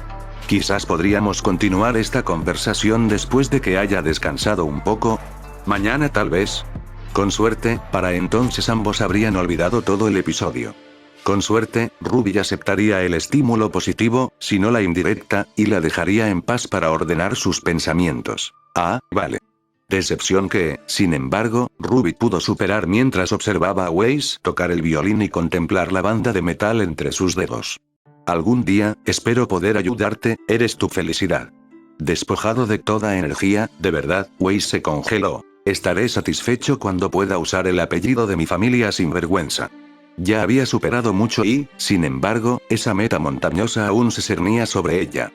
[SPEAKER 1] Quizás podríamos continuar esta conversación después de que haya descansado un poco. Mañana tal vez. Con suerte, para entonces ambos habrían olvidado todo el episodio. Con suerte, Ruby aceptaría el estímulo positivo, si no la indirecta, y la dejaría en paz para ordenar sus pensamientos. Ah, vale. Decepción que, sin embargo, Ruby pudo superar mientras observaba a Weiss tocar el violín y contemplar la banda de metal entre sus dedos. Algún día, espero poder ayudarte, eres tu felicidad. Despojado de toda energía, de verdad, Weiss se congeló. Estaré satisfecho cuando pueda usar el apellido de mi familia sin vergüenza. Ya había superado mucho y, sin embargo, esa meta montañosa aún se cernía sobre ella.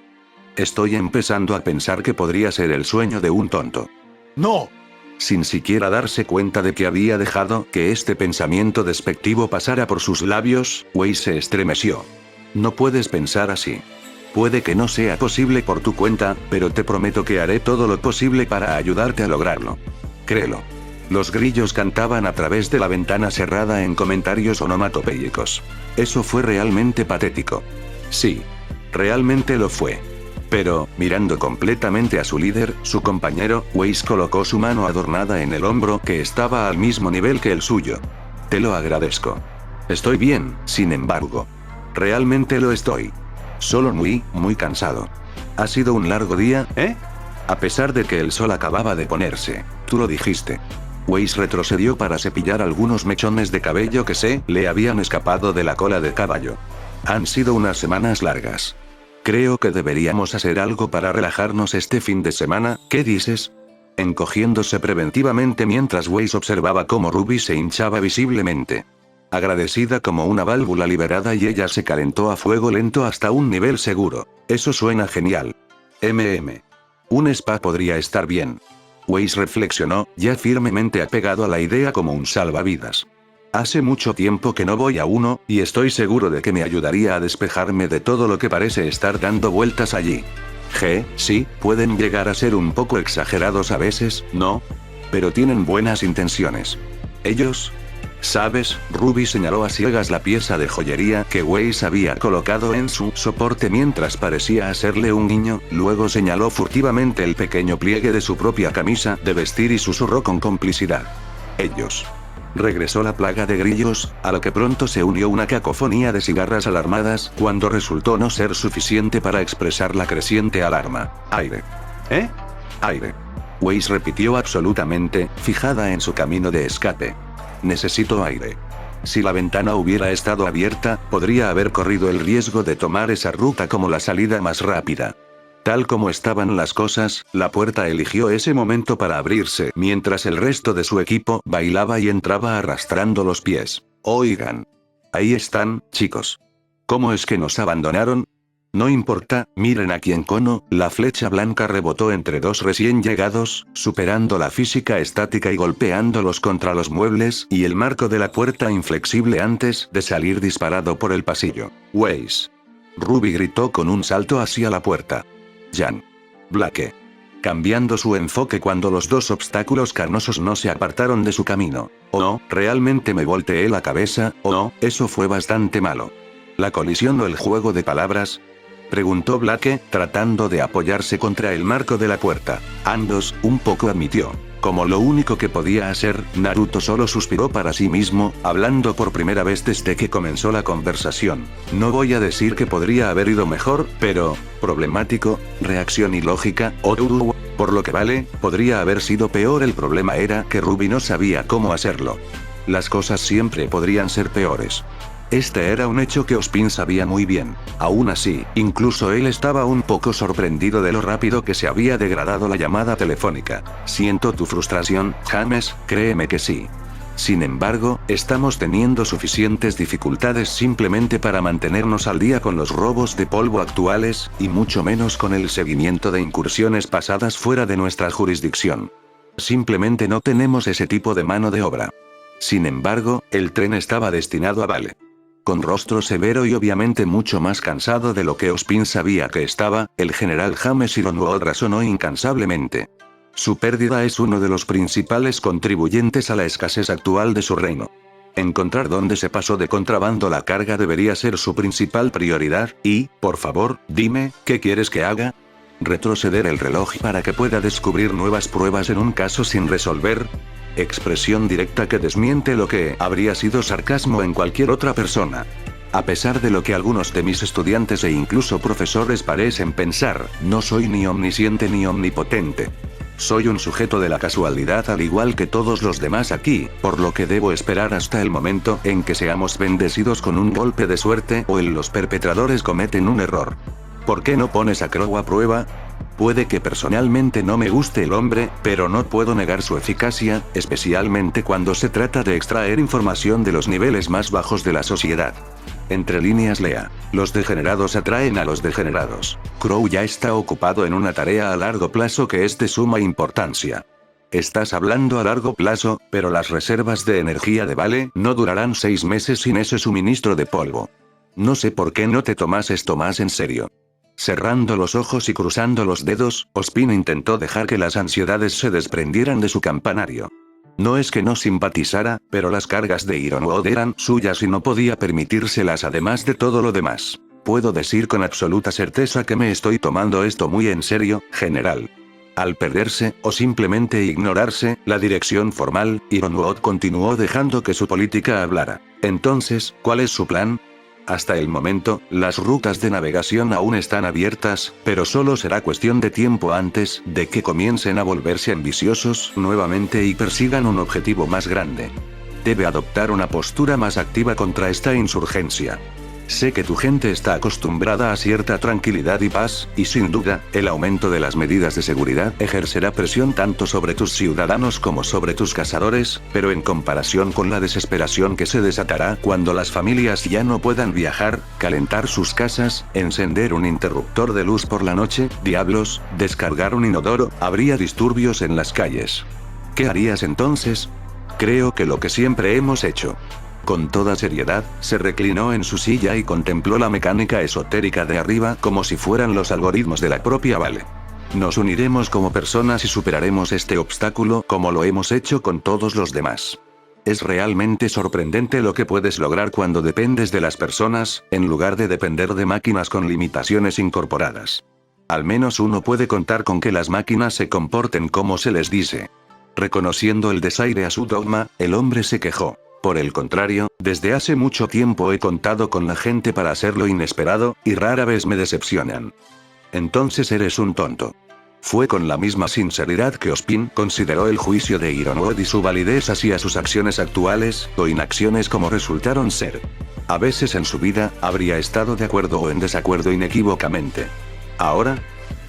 [SPEAKER 1] Estoy empezando a pensar que podría ser el sueño de un tonto.
[SPEAKER 2] ¡No!
[SPEAKER 1] Sin siquiera darse cuenta de que había dejado que este pensamiento despectivo pasara por sus labios, Weiss se estremeció. No puedes pensar así. Puede que no sea posible por tu cuenta, pero te prometo que haré todo lo posible para ayudarte a lograrlo. Créelo. Los grillos cantaban a través de la ventana cerrada en comentarios onomatopéyicos. Eso fue realmente patético. Sí. Realmente lo fue. Pero, mirando completamente a su líder, su compañero, Weiss colocó su mano adornada en el hombro que estaba al mismo nivel que el suyo. Te lo agradezco. Estoy bien, sin embargo. Realmente lo estoy. Solo muy cansado. Ha sido un largo día, ¿eh? A pesar de que el sol acababa de ponerse. Tú lo dijiste. Weiss retrocedió para cepillar algunos mechones de cabello que se le habían escapado de la cola de caballo. Han sido unas semanas largas. Creo que deberíamos hacer algo para relajarnos este fin de semana, ¿qué dices? Encogiéndose preventivamente mientras Weiss observaba cómo Ruby se hinchaba visiblemente. Agradecida como una válvula liberada y ella se calentó a fuego lento hasta un nivel seguro. Eso suena genial. Un spa podría estar bien. Weiss reflexionó, ya firmemente apegado a la idea como un salvavidas. Hace mucho tiempo que no voy a uno, y estoy seguro de que me ayudaría a despejarme de todo lo que parece estar dando vueltas allí. Sí, pueden llegar a ser un poco exagerados a veces, ¿no? Pero tienen buenas intenciones. Ellos... ¿Sabes? Ruby señaló a ciegas la pieza de joyería que Weiss había colocado en su soporte mientras parecía hacerle un guiño, luego señaló furtivamente el pequeño pliegue de su propia camisa de vestir y susurró con complicidad. Ellos. Regresó la plaga de grillos, a lo que pronto se unió una cacofonía de cigarras alarmadas, cuando resultó no ser suficiente para expresar la creciente alarma. Aire. ¿Eh? Aire. Weiss repitió absolutamente, fijada en su camino de escape. Necesito aire. Si la ventana hubiera estado abierta, podría haber corrido el riesgo de tomar esa ruta como la salida más rápida. Tal como estaban las cosas, la puerta eligió ese momento para abrirse mientras el resto de su equipo bailaba y entraba arrastrando los pies. Oigan. Ahí están, chicos. ¿Cómo es que nos abandonaron? No importa, miren aquí en cono, la flecha blanca rebotó entre dos recién llegados, superando la física estática y golpeándolos contra los muebles y el marco de la puerta inflexible antes de salir disparado por el pasillo. Weiss. Ruby gritó con un salto hacia la puerta. Jan. Blake. Cambiando su enfoque cuando los dos obstáculos carnosos no se apartaron de su camino. Oh no, realmente me volteé la cabeza, oh no, eso fue bastante malo. ¿La colisión o el juego de palabras? Preguntó Blake, tratando de apoyarse contra el marco de la puerta. Ambos, un poco admitió. Como lo único que podía hacer, Naruto solo suspiró para sí mismo, hablando por primera vez desde que comenzó la conversación. No voy a decir que podría haber ido mejor, pero, problemático, reacción ilógica, por lo que vale, podría haber sido peor. El problema era que Ruby no sabía cómo hacerlo. Las cosas siempre podrían ser peores. Este era un hecho que Ozpin sabía muy bien. Aún así, incluso él estaba un poco sorprendido de lo rápido que se había degradado la llamada telefónica. Siento tu frustración, James, créeme que sí. Sin embargo, estamos teniendo suficientes dificultades simplemente para mantenernos al día con los robos de polvo actuales, y mucho menos con el seguimiento de incursiones pasadas fuera de nuestra jurisdicción. Simplemente no tenemos ese tipo de mano de obra. Sin embargo, el tren estaba destinado a Vale. Con rostro severo y obviamente mucho más cansado de lo que Ozpin sabía que estaba, el general James Ironwood razonó incansablemente. Su pérdida es uno de los principales contribuyentes a la escasez actual de su reino. Encontrar dónde se pasó de contrabando la carga debería ser su principal prioridad, y, por favor, dime, ¿qué quieres que haga? ¿Retroceder el reloj para que pueda descubrir nuevas pruebas en un caso sin resolver? Expresión directa que desmiente lo que habría sido sarcasmo en cualquier otra persona. A pesar de lo que algunos de mis estudiantes e incluso profesores parecen pensar, no soy ni omnisciente ni omnipotente. Soy un sujeto de la casualidad al igual que todos los demás aquí, por lo que debo esperar hasta el momento en que seamos bendecidos con un golpe de suerte o los perpetradores cometen un error. ¿Por qué no pones a Crow a prueba? Puede que personalmente no me guste el hombre, pero no puedo negar su eficacia, especialmente cuando se trata de extraer información de los niveles más bajos de la sociedad. Entre líneas lea. Los degenerados atraen a los degenerados. Crow ya está ocupado en una tarea a largo plazo que es de suma importancia. Estás hablando a largo plazo, pero las reservas de energía de Vale no durarán 6 meses sin ese suministro de polvo. No sé por qué no te tomas esto más en serio. Cerrando los ojos y cruzando los dedos, Ozpin intentó dejar que las ansiedades se desprendieran de su campanario. No es que no simpatizara, pero las cargas de Ironwood eran suyas y no podía permitírselas además de todo lo demás. Puedo decir con absoluta certeza que me estoy tomando esto muy en serio, general. Al perderse, o simplemente ignorarse, la dirección formal, Ironwood continuó dejando que su política hablara. Entonces, ¿cuál es su plan? Hasta el momento, las rutas de navegación aún están abiertas, pero solo será cuestión de tiempo antes de que comiencen a volverse ambiciosos nuevamente y persigan un objetivo más grande. Debe adoptar una postura más activa contra esta insurgencia. Sé que tu gente está acostumbrada a cierta tranquilidad y paz, y sin duda, el aumento de las medidas de seguridad ejercerá presión tanto sobre tus ciudadanos como sobre tus cazadores, pero en comparación con la desesperación que se desatará cuando las familias ya no puedan viajar, calentar sus casas, encender un interruptor de luz por la noche, diablos, descargar un inodoro, habría disturbios en las calles. ¿Qué harías entonces? Creo que lo que siempre hemos hecho. Con toda seriedad, se reclinó en su silla y contempló la mecánica esotérica de arriba como si fueran los algoritmos de la propia Vale. Nos uniremos como personas y superaremos este obstáculo como lo hemos hecho con todos los demás. Es realmente sorprendente lo que puedes lograr cuando dependes de las personas, en lugar de depender de máquinas con limitaciones incorporadas. Al menos uno puede contar con que las máquinas se comporten como se les dice. Reconociendo el desaire a su dogma, el hombre se quejó. Por el contrario, desde hace mucho tiempo he contado con la gente para hacer lo inesperado, y rara vez me decepcionan. Entonces eres un tonto. Fue con la misma sinceridad que Ozpin consideró el juicio de Ironwood y su validez hacia sus acciones actuales, o inacciones como resultaron ser. A veces en su vida, habría estado de acuerdo o en desacuerdo inequívocamente. Ahora,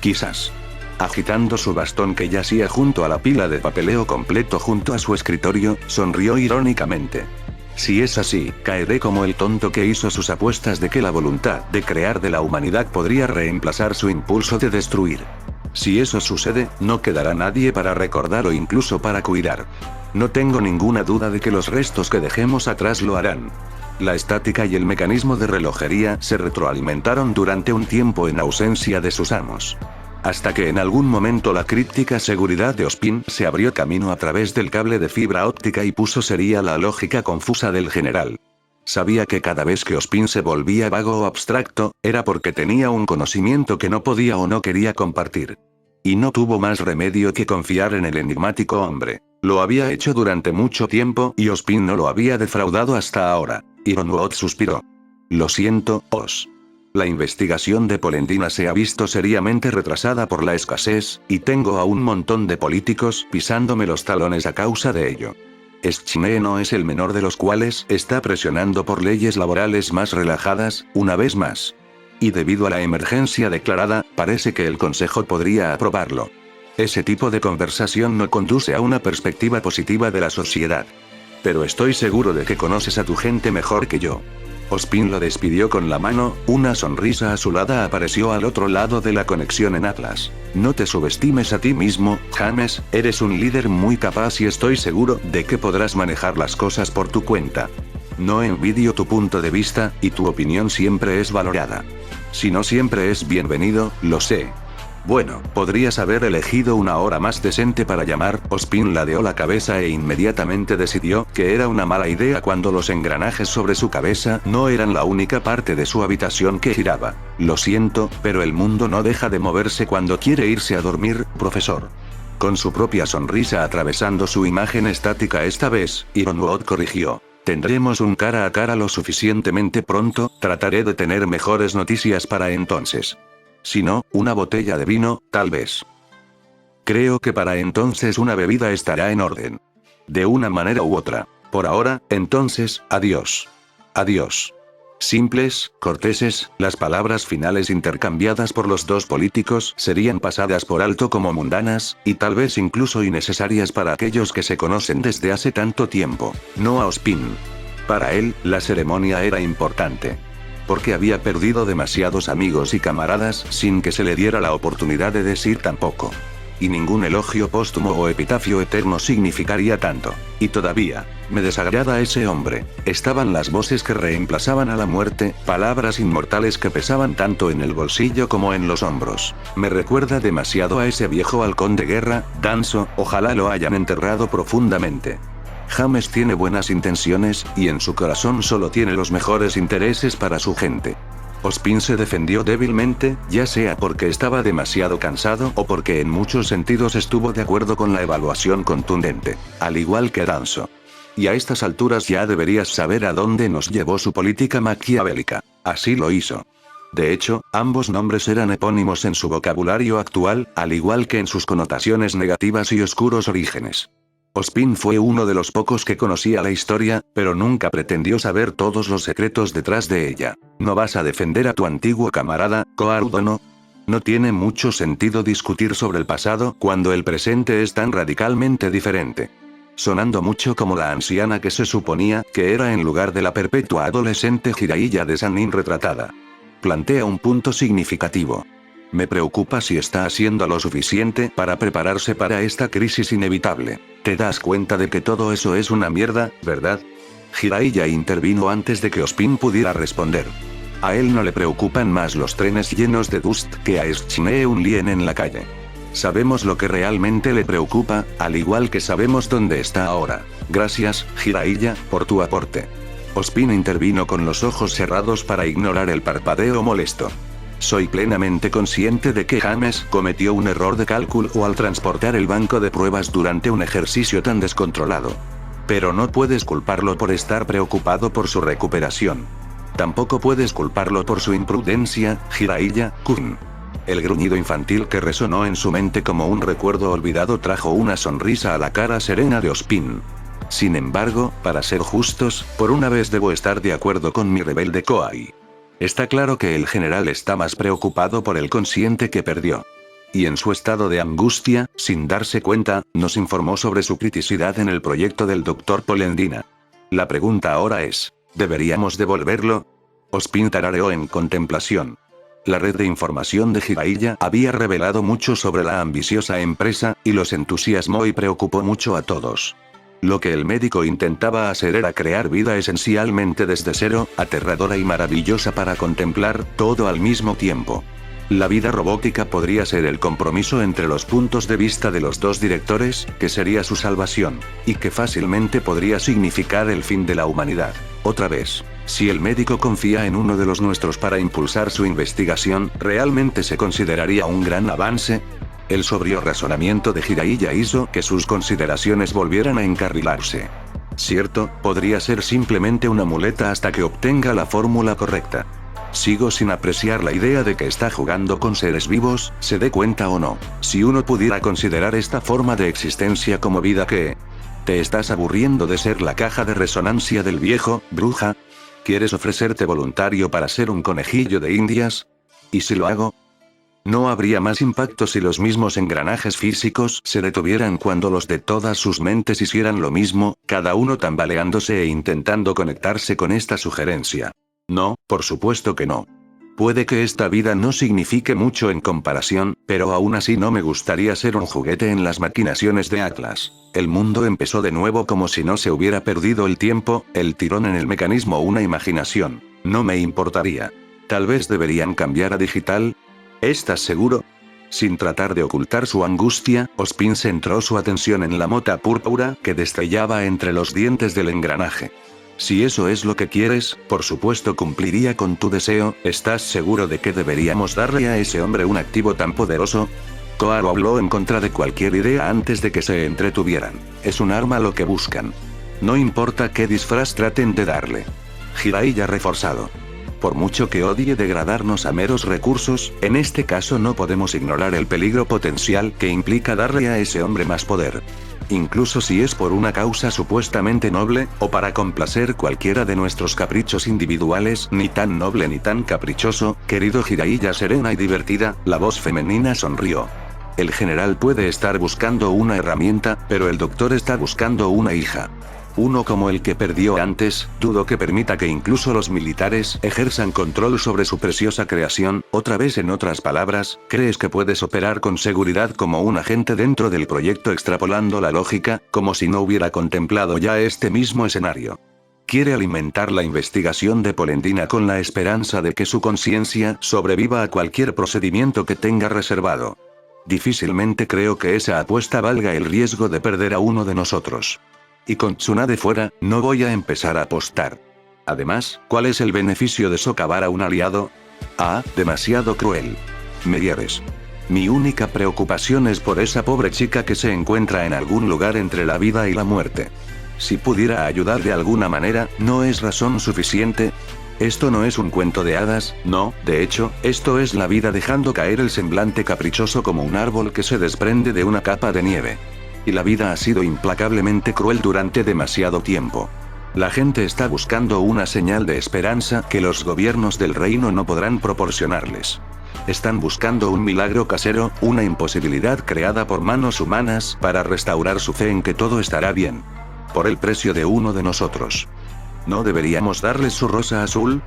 [SPEAKER 1] quizás. Agitando su bastón que yacía junto a la pila de papeleo completo junto a su escritorio, sonrió irónicamente. Si es así, caeré como el tonto que hizo sus apuestas de que la voluntad de crear de la humanidad podría reemplazar su impulso de destruir. Si eso sucede, no quedará nadie para recordar o incluso para cuidar. No tengo ninguna duda de que los restos que dejemos atrás lo harán. La estática y el mecanismo de relojería se retroalimentaron durante un tiempo en ausencia de sus amos. Hasta que en algún momento la críptica seguridad de Ozpin se abrió camino a través del cable de fibra óptica y puso sería la lógica confusa del general. Sabía que cada vez que Ozpin se volvía vago o abstracto, era porque tenía un conocimiento que no podía o no quería compartir. Y no tuvo más remedio que confiar en el enigmático hombre. Lo había hecho durante mucho tiempo y Ozpin no lo había defraudado hasta ahora. Ironwood suspiró. Lo siento, Oz. La investigación de Polendina se ha visto seriamente retrasada por la escasez, y tengo a un montón de políticos pisándome los talones a causa de ello. Schneer no es el menor de los cuales está presionando por leyes laborales más relajadas, una vez más. Y debido a la emergencia declarada, parece que el Consejo podría aprobarlo. Ese tipo de conversación no conduce a una perspectiva positiva de la sociedad. Pero estoy seguro de que conoces a tu gente mejor que yo. Ozpin lo despidió con la mano, una sonrisa azulada apareció al otro lado de la conexión en Atlas. No te subestimes a ti mismo, James, eres un líder muy capaz y estoy seguro de que podrás manejar las cosas por tu cuenta. No envidio tu punto de vista, y tu opinión siempre es valorada. Si no siempre es bienvenido, lo sé. Bueno, podrías haber elegido una hora más decente para llamar. Ozpin ladeó la cabeza e inmediatamente decidió que era una mala idea cuando los engranajes sobre su cabeza no eran la única parte de su habitación que giraba. Lo siento, pero el mundo no deja de moverse cuando quiere irse a dormir, profesor. Con su propia sonrisa atravesando su imagen estática esta vez, Ironwood corrigió. Tendremos un cara a cara lo suficientemente pronto, trataré de tener mejores noticias para entonces. Si no, una botella de vino, tal vez. Creo que para entonces una bebida estará en orden. De una manera u otra. Por ahora, entonces, adiós. Adiós. Simples, corteses, las palabras finales intercambiadas por los dos políticos serían pasadas por alto como mundanas, y tal vez incluso innecesarias para aquellos que se conocen desde hace tanto tiempo. No a Ozpin. Para él, la ceremonia era importante. Porque había perdido demasiados amigos y camaradas sin que se le diera la oportunidad de decir tampoco. Y ningún elogio póstumo o epitafio eterno significaría tanto. Y todavía, me desagrada ese hombre. Estaban las voces que reemplazaban a la muerte, palabras inmortales que pesaban tanto en el bolsillo como en los hombros. Me recuerda demasiado a ese viejo halcón de guerra, Danzo, ojalá lo hayan enterrado profundamente. James tiene buenas intenciones, y en su corazón solo tiene los mejores intereses para su gente. Ozpin se defendió débilmente, ya sea porque estaba demasiado cansado o porque en muchos sentidos estuvo de acuerdo con la evaluación contundente, al igual que Danzo. Y a estas alturas ya deberías saber a dónde nos llevó su política maquiavélica. Así lo hizo. De hecho, ambos nombres eran epónimos en su vocabulario actual, al igual que en sus connotaciones negativas y oscuros orígenes. Ozpin fue uno de los pocos que conocía la historia, pero nunca pretendió saber todos los secretos detrás de ella. ¿No vas a defender a tu antiguo camarada, Coardono? No tiene mucho sentido discutir sobre el pasado cuando el presente es tan radicalmente diferente. Sonando mucho como la anciana que se suponía que era en lugar de la perpetua adolescente Jiraiya de Sannin retratada. Plantea un punto significativo. Me preocupa si está haciendo lo suficiente para prepararse para esta crisis inevitable. Te das cuenta de que todo eso es una mierda, ¿verdad? Jiraiya intervino antes de que Ozpin pudiera responder. A él no le preocupan más los trenes llenos de dust que a Schneeun Lien en la calle. Sabemos lo que realmente le preocupa, al igual que sabemos dónde está ahora. Gracias, Jiraiya, por tu aporte. Ozpin intervino con los ojos cerrados para ignorar el parpadeo molesto. Soy plenamente consciente de que James cometió un error de cálculo al transportar el banco de pruebas durante un ejercicio tan descontrolado. Pero no puedes culparlo por estar preocupado por su recuperación. Tampoco puedes culparlo por su imprudencia, Jiraiya-kun. El gruñido infantil que resonó en su mente como un recuerdo olvidado trajo una sonrisa a la cara serena de Ozpin. Sin embargo, para ser justos, por una vez debo estar de acuerdo con mi rebelde Koai. Está claro que el general está más preocupado por el consciente que perdió. Y en su estado de angustia, sin darse cuenta, nos informó sobre su criticidad en el proyecto del Dr. Polendina. La pregunta ahora es, ¿deberíamos devolverlo? Ozpin tarareó en contemplación. La red de información de Jiraiya había revelado mucho sobre la ambiciosa empresa, y los entusiasmó y preocupó mucho a todos. Lo que el médico intentaba hacer era crear vida esencialmente desde cero, aterradora y maravillosa para contemplar, todo al mismo tiempo. La vida robótica podría ser el compromiso entre los puntos de vista de los dos directores, que sería su salvación, y que fácilmente podría significar el fin de la humanidad. Otra vez, si el médico confía en uno de los nuestros para impulsar su investigación, ¿realmente se consideraría un gran avance? El sobrio razonamiento de Jiraiya hizo que sus consideraciones volvieran a encarrilarse. Cierto, podría ser simplemente una muleta hasta que obtenga la fórmula correcta. Sigo sin apreciar la idea de que está jugando con seres vivos, se dé cuenta o no. Si uno pudiera considerar esta forma de existencia como vida, ¿qué? ¿Te estás aburriendo de ser la caja de resonancia del viejo, bruja? ¿Quieres ofrecerte voluntario para ser un conejillo de indias? ¿Y si lo hago? ¿No habría más impacto si los mismos engranajes físicos se detuvieran cuando los de todas sus mentes hicieran lo mismo, cada uno tambaleándose e intentando conectarse con esta sugerencia? No, por supuesto que no. Puede que esta vida no signifique mucho en comparación, pero aún así no me gustaría ser un juguete en las maquinaciones de Atlas. El mundo empezó de nuevo como si no se hubiera perdido el tiempo, el tirón en el mecanismo o una imaginación. No me importaría. Tal vez deberían cambiar a digital. ¿Estás seguro? Sin tratar de ocultar su angustia, Ozpin centró su atención en la mota púrpura que destellaba entre los dientes del engranaje. Si eso es lo que quieres, por supuesto cumpliría con tu deseo. ¿Estás seguro de que deberíamos darle a ese hombre un activo tan poderoso? Koharu habló en contra de cualquier idea antes de que se entretuvieran. Es un arma lo que buscan. No importa qué disfraz traten de darle. Jiraiya reforzado. Por mucho que odie degradarnos a meros recursos, en este caso no podemos ignorar el peligro potencial que implica darle a ese hombre más poder. Incluso si es por una causa supuestamente noble, o para complacer cualquiera de nuestros caprichos individuales, ni tan noble ni tan caprichoso, querido Jiraiya serena y divertida, la voz femenina sonrió. El general puede estar buscando una herramienta, pero el doctor está buscando una hija. Uno como el que perdió antes, dudo que permita que incluso los militares ejerzan control sobre su preciosa creación. Otra vez, en otras palabras, ¿crees que puedes operar con seguridad como un agente dentro del proyecto extrapolando la lógica, como si no hubiera contemplado ya este mismo escenario? Quiere alimentar la investigación de Polendina con la esperanza de que su conciencia sobreviva a cualquier procedimiento que tenga reservado. Difícilmente creo que esa apuesta valga el riesgo de perder a uno de nosotros. Y con Tsunade fuera, no voy a empezar a apostar. Además, ¿cuál es el beneficio de socavar a un aliado? Ah, demasiado cruel. Me hieres. Mi única preocupación es por esa pobre chica que se encuentra en algún lugar entre la vida y la muerte. Si pudiera ayudar de alguna manera, ¿no es razón suficiente? Esto no es un cuento de hadas, no, de hecho, esto es la vida dejando caer el semblante caprichoso como un árbol que se desprende de una capa de nieve. Y la vida ha sido implacablemente cruel durante demasiado tiempo. La gente está buscando una señal de esperanza que los gobiernos del reino no podrán proporcionarles. Están buscando un milagro casero, una imposibilidad creada por manos humanas para restaurar su fe en que todo estará bien. Por el precio de uno de nosotros. ¿No deberíamos darles su rosa azul?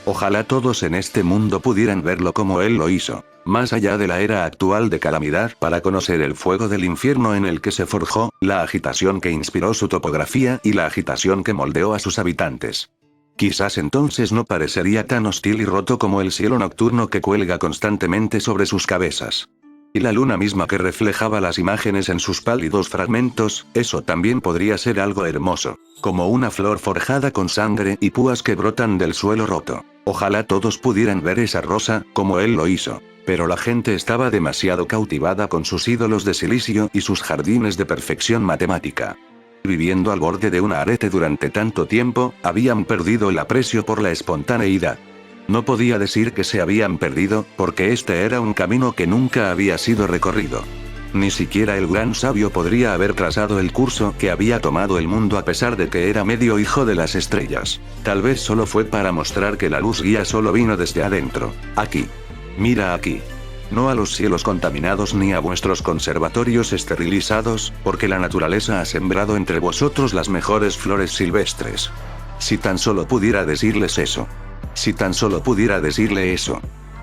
[SPEAKER 1] Ojalá todos en este mundo pudieran verlo como él lo hizo, más allá de la era actual de calamidad, para conocer el fuego del infierno en el que se forjó, la agitación que inspiró su topografía y la agitación que moldeó a sus habitantes. Quizás entonces no parecería tan hostil y roto como el cielo nocturno que cuelga constantemente sobre sus cabezas. Y la luna misma que reflejaba las imágenes en sus pálidos fragmentos, eso también podría ser algo hermoso. Como una flor forjada con sangre y púas que brotan del suelo roto. Ojalá todos pudieran ver esa rosa, como él lo hizo. Pero la gente estaba demasiado cautivada con sus ídolos de silicio y sus jardines de perfección matemática. Viviendo al borde de una arete durante tanto tiempo, habían perdido el aprecio por la espontaneidad. No podía decir que se habían perdido, porque este era un camino que nunca había sido recorrido. Ni siquiera el gran sabio podría haber trazado el curso que había tomado el mundo a pesar de que era medio hijo de las estrellas. Tal vez solo fue para mostrar que la luz guía solo vino desde adentro. Aquí. Mira aquí. No a los cielos contaminados ni a vuestros conservatorios esterilizados, porque la naturaleza ha sembrado entre vosotros las mejores flores silvestres. Si tan solo pudiera decirles eso. Si tan solo pudiera decirle eso.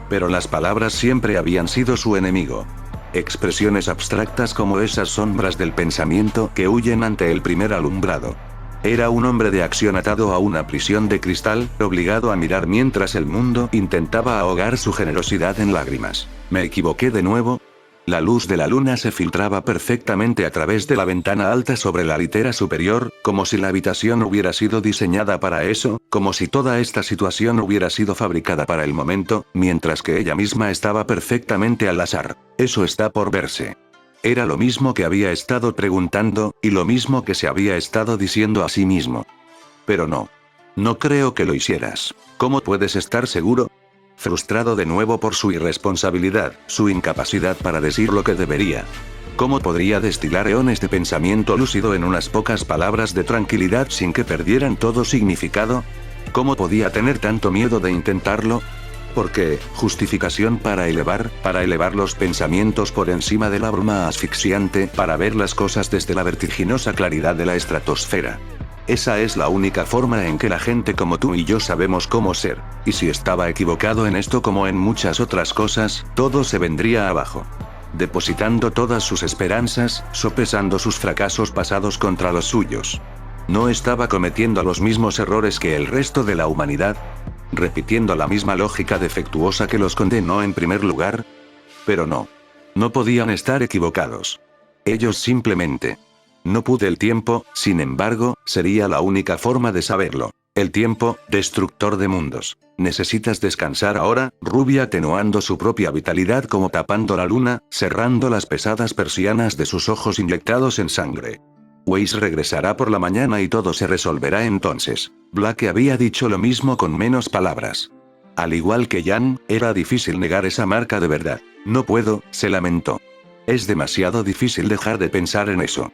[SPEAKER 1] Pero las palabras siempre habían sido su enemigo. Expresiones abstractas como esas sombras del pensamiento que huyen ante el primer alumbrado. Era un hombre de acción atado a una prisión de cristal, obligado a mirar mientras el mundo intentaba ahogar su generosidad en lágrimas. ¿Me equivoqué de nuevo? La luz de la luna se filtraba perfectamente a través de la ventana alta sobre la litera superior, como si la habitación hubiera sido diseñada para eso, como si toda esta situación hubiera sido fabricada para el momento, mientras que ella misma estaba perfectamente al azar. Eso está por verse. Era lo mismo que había estado preguntando, y lo mismo que se había estado diciendo a sí mismo. Pero no. No creo que lo hicieras. ¿Cómo puedes estar seguro? Frustrado de nuevo por su irresponsabilidad, su incapacidad para decir lo que debería. ¿Cómo podría destilar eones de pensamiento lúcido en unas pocas palabras de tranquilidad sin que perdieran todo significado? ¿Cómo podía tener tanto miedo de intentarlo? Porque, justificación para elevar los pensamientos por encima de la bruma asfixiante, para ver las cosas desde la vertiginosa claridad de la estratosfera. Esa es la única forma en que la gente como tú y yo sabemos cómo ser. Y si estaba equivocado en esto como en muchas otras cosas, todo se vendría abajo. Depositando todas sus esperanzas, sopesando sus fracasos pasados contra los suyos. ¿No estaba cometiendo los mismos errores que el resto de la humanidad? ¿Repitiendo la misma lógica defectuosa que los condenó en primer lugar? Pero no. No podían estar equivocados. Ellos simplemente. No pude el tiempo, sin embargo, sería la única forma de saberlo. El tiempo, destructor de mundos. Necesitas descansar ahora, rubia atenuando su propia vitalidad como tapando la luna, cerrando las pesadas persianas de sus ojos inyectados en sangre. Weiss regresará por la mañana y todo se resolverá entonces. Blake había dicho lo mismo con menos palabras. Al igual que Jan, era difícil negar esa marca de verdad. No puedo, se lamentó. Es demasiado difícil dejar de pensar en eso.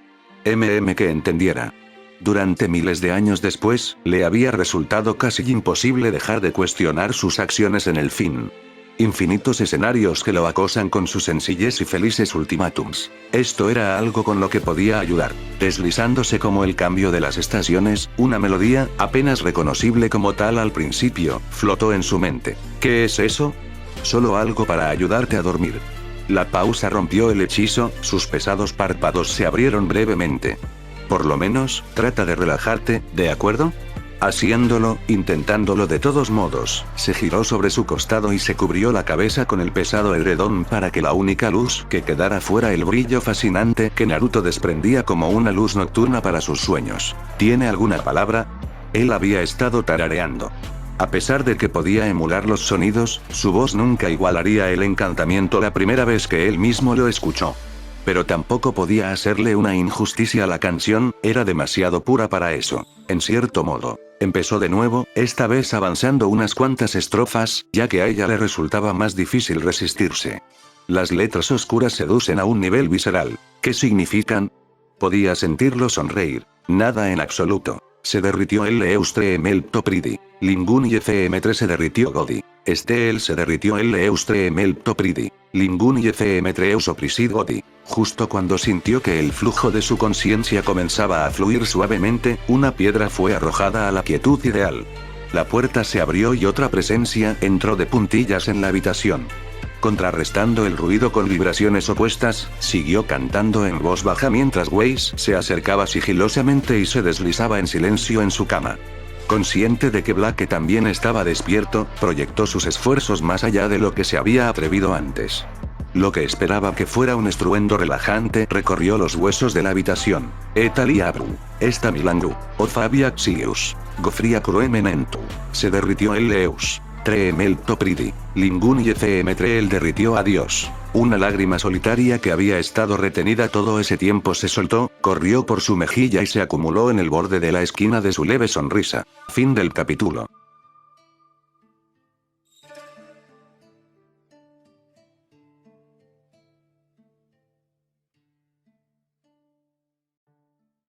[SPEAKER 1] Que entendiera. Durante miles de años después, le había resultado casi imposible dejar de cuestionar sus acciones en el fin. Infinitos escenarios que lo acosan con sus sencillez y felices ultimátums. Esto era algo con lo que podía ayudar. Deslizándose como el cambio de las estaciones, una melodía, apenas reconocible como tal al principio, flotó en su mente. ¿Qué es eso? Solo algo para ayudarte a dormir. La pausa rompió el hechizo, sus pesados párpados se abrieron brevemente. Por lo menos, trata de relajarte, ¿de acuerdo? Haciéndolo, intentándolo de todos modos, se giró sobre su costado y se cubrió la cabeza con el pesado edredón para que la única luz que quedara fuera el brillo fascinante que Naruto desprendía como una luz nocturna para sus sueños. ¿Tiene alguna palabra? Él había estado tarareando. A pesar de que podía emular los sonidos, su voz nunca igualaría el encantamiento la primera vez que él mismo lo escuchó. Pero tampoco podía hacerle una injusticia a la canción, era demasiado pura para eso. En cierto modo, empezó de nuevo, esta vez avanzando unas cuantas estrofas, ya que a ella le resultaba más difícil resistirse. Las letras oscuras seducen a un nivel visceral. ¿Qué significan? Podía sentirlo sonreír. Nada en absoluto. Se derritió el Eustre Melptopridi. Lingun y FM3 se derritió Godi. Estel se derritió el Eustre Melptopridi. Lingun y FM3 Eusoprisid Godi. Justo cuando sintió que el flujo de su conciencia comenzaba a fluir suavemente, una piedra fue arrojada a la quietud ideal. La puerta se abrió y otra presencia entró de puntillas en la habitación. Contrarrestando el ruido con vibraciones opuestas, siguió cantando en voz baja mientras Weiss se acercaba sigilosamente y se deslizaba en silencio en su cama. Consciente de que Blake también estaba despierto, proyectó sus esfuerzos más allá de lo que se había atrevido antes. Lo que esperaba que fuera un estruendo relajante recorrió los huesos de la habitación. Etali Abru. Esta Milangu. O Fabiaxius. Gofria Cruemenentu. Se derritió el Leus. Treemel Topridi. Lingun y el derritió a Dios. Una lágrima solitaria que había estado retenida todo ese tiempo se soltó, corrió por su mejilla y se acumuló en el borde de la esquina de su leve sonrisa. Fin del capítulo.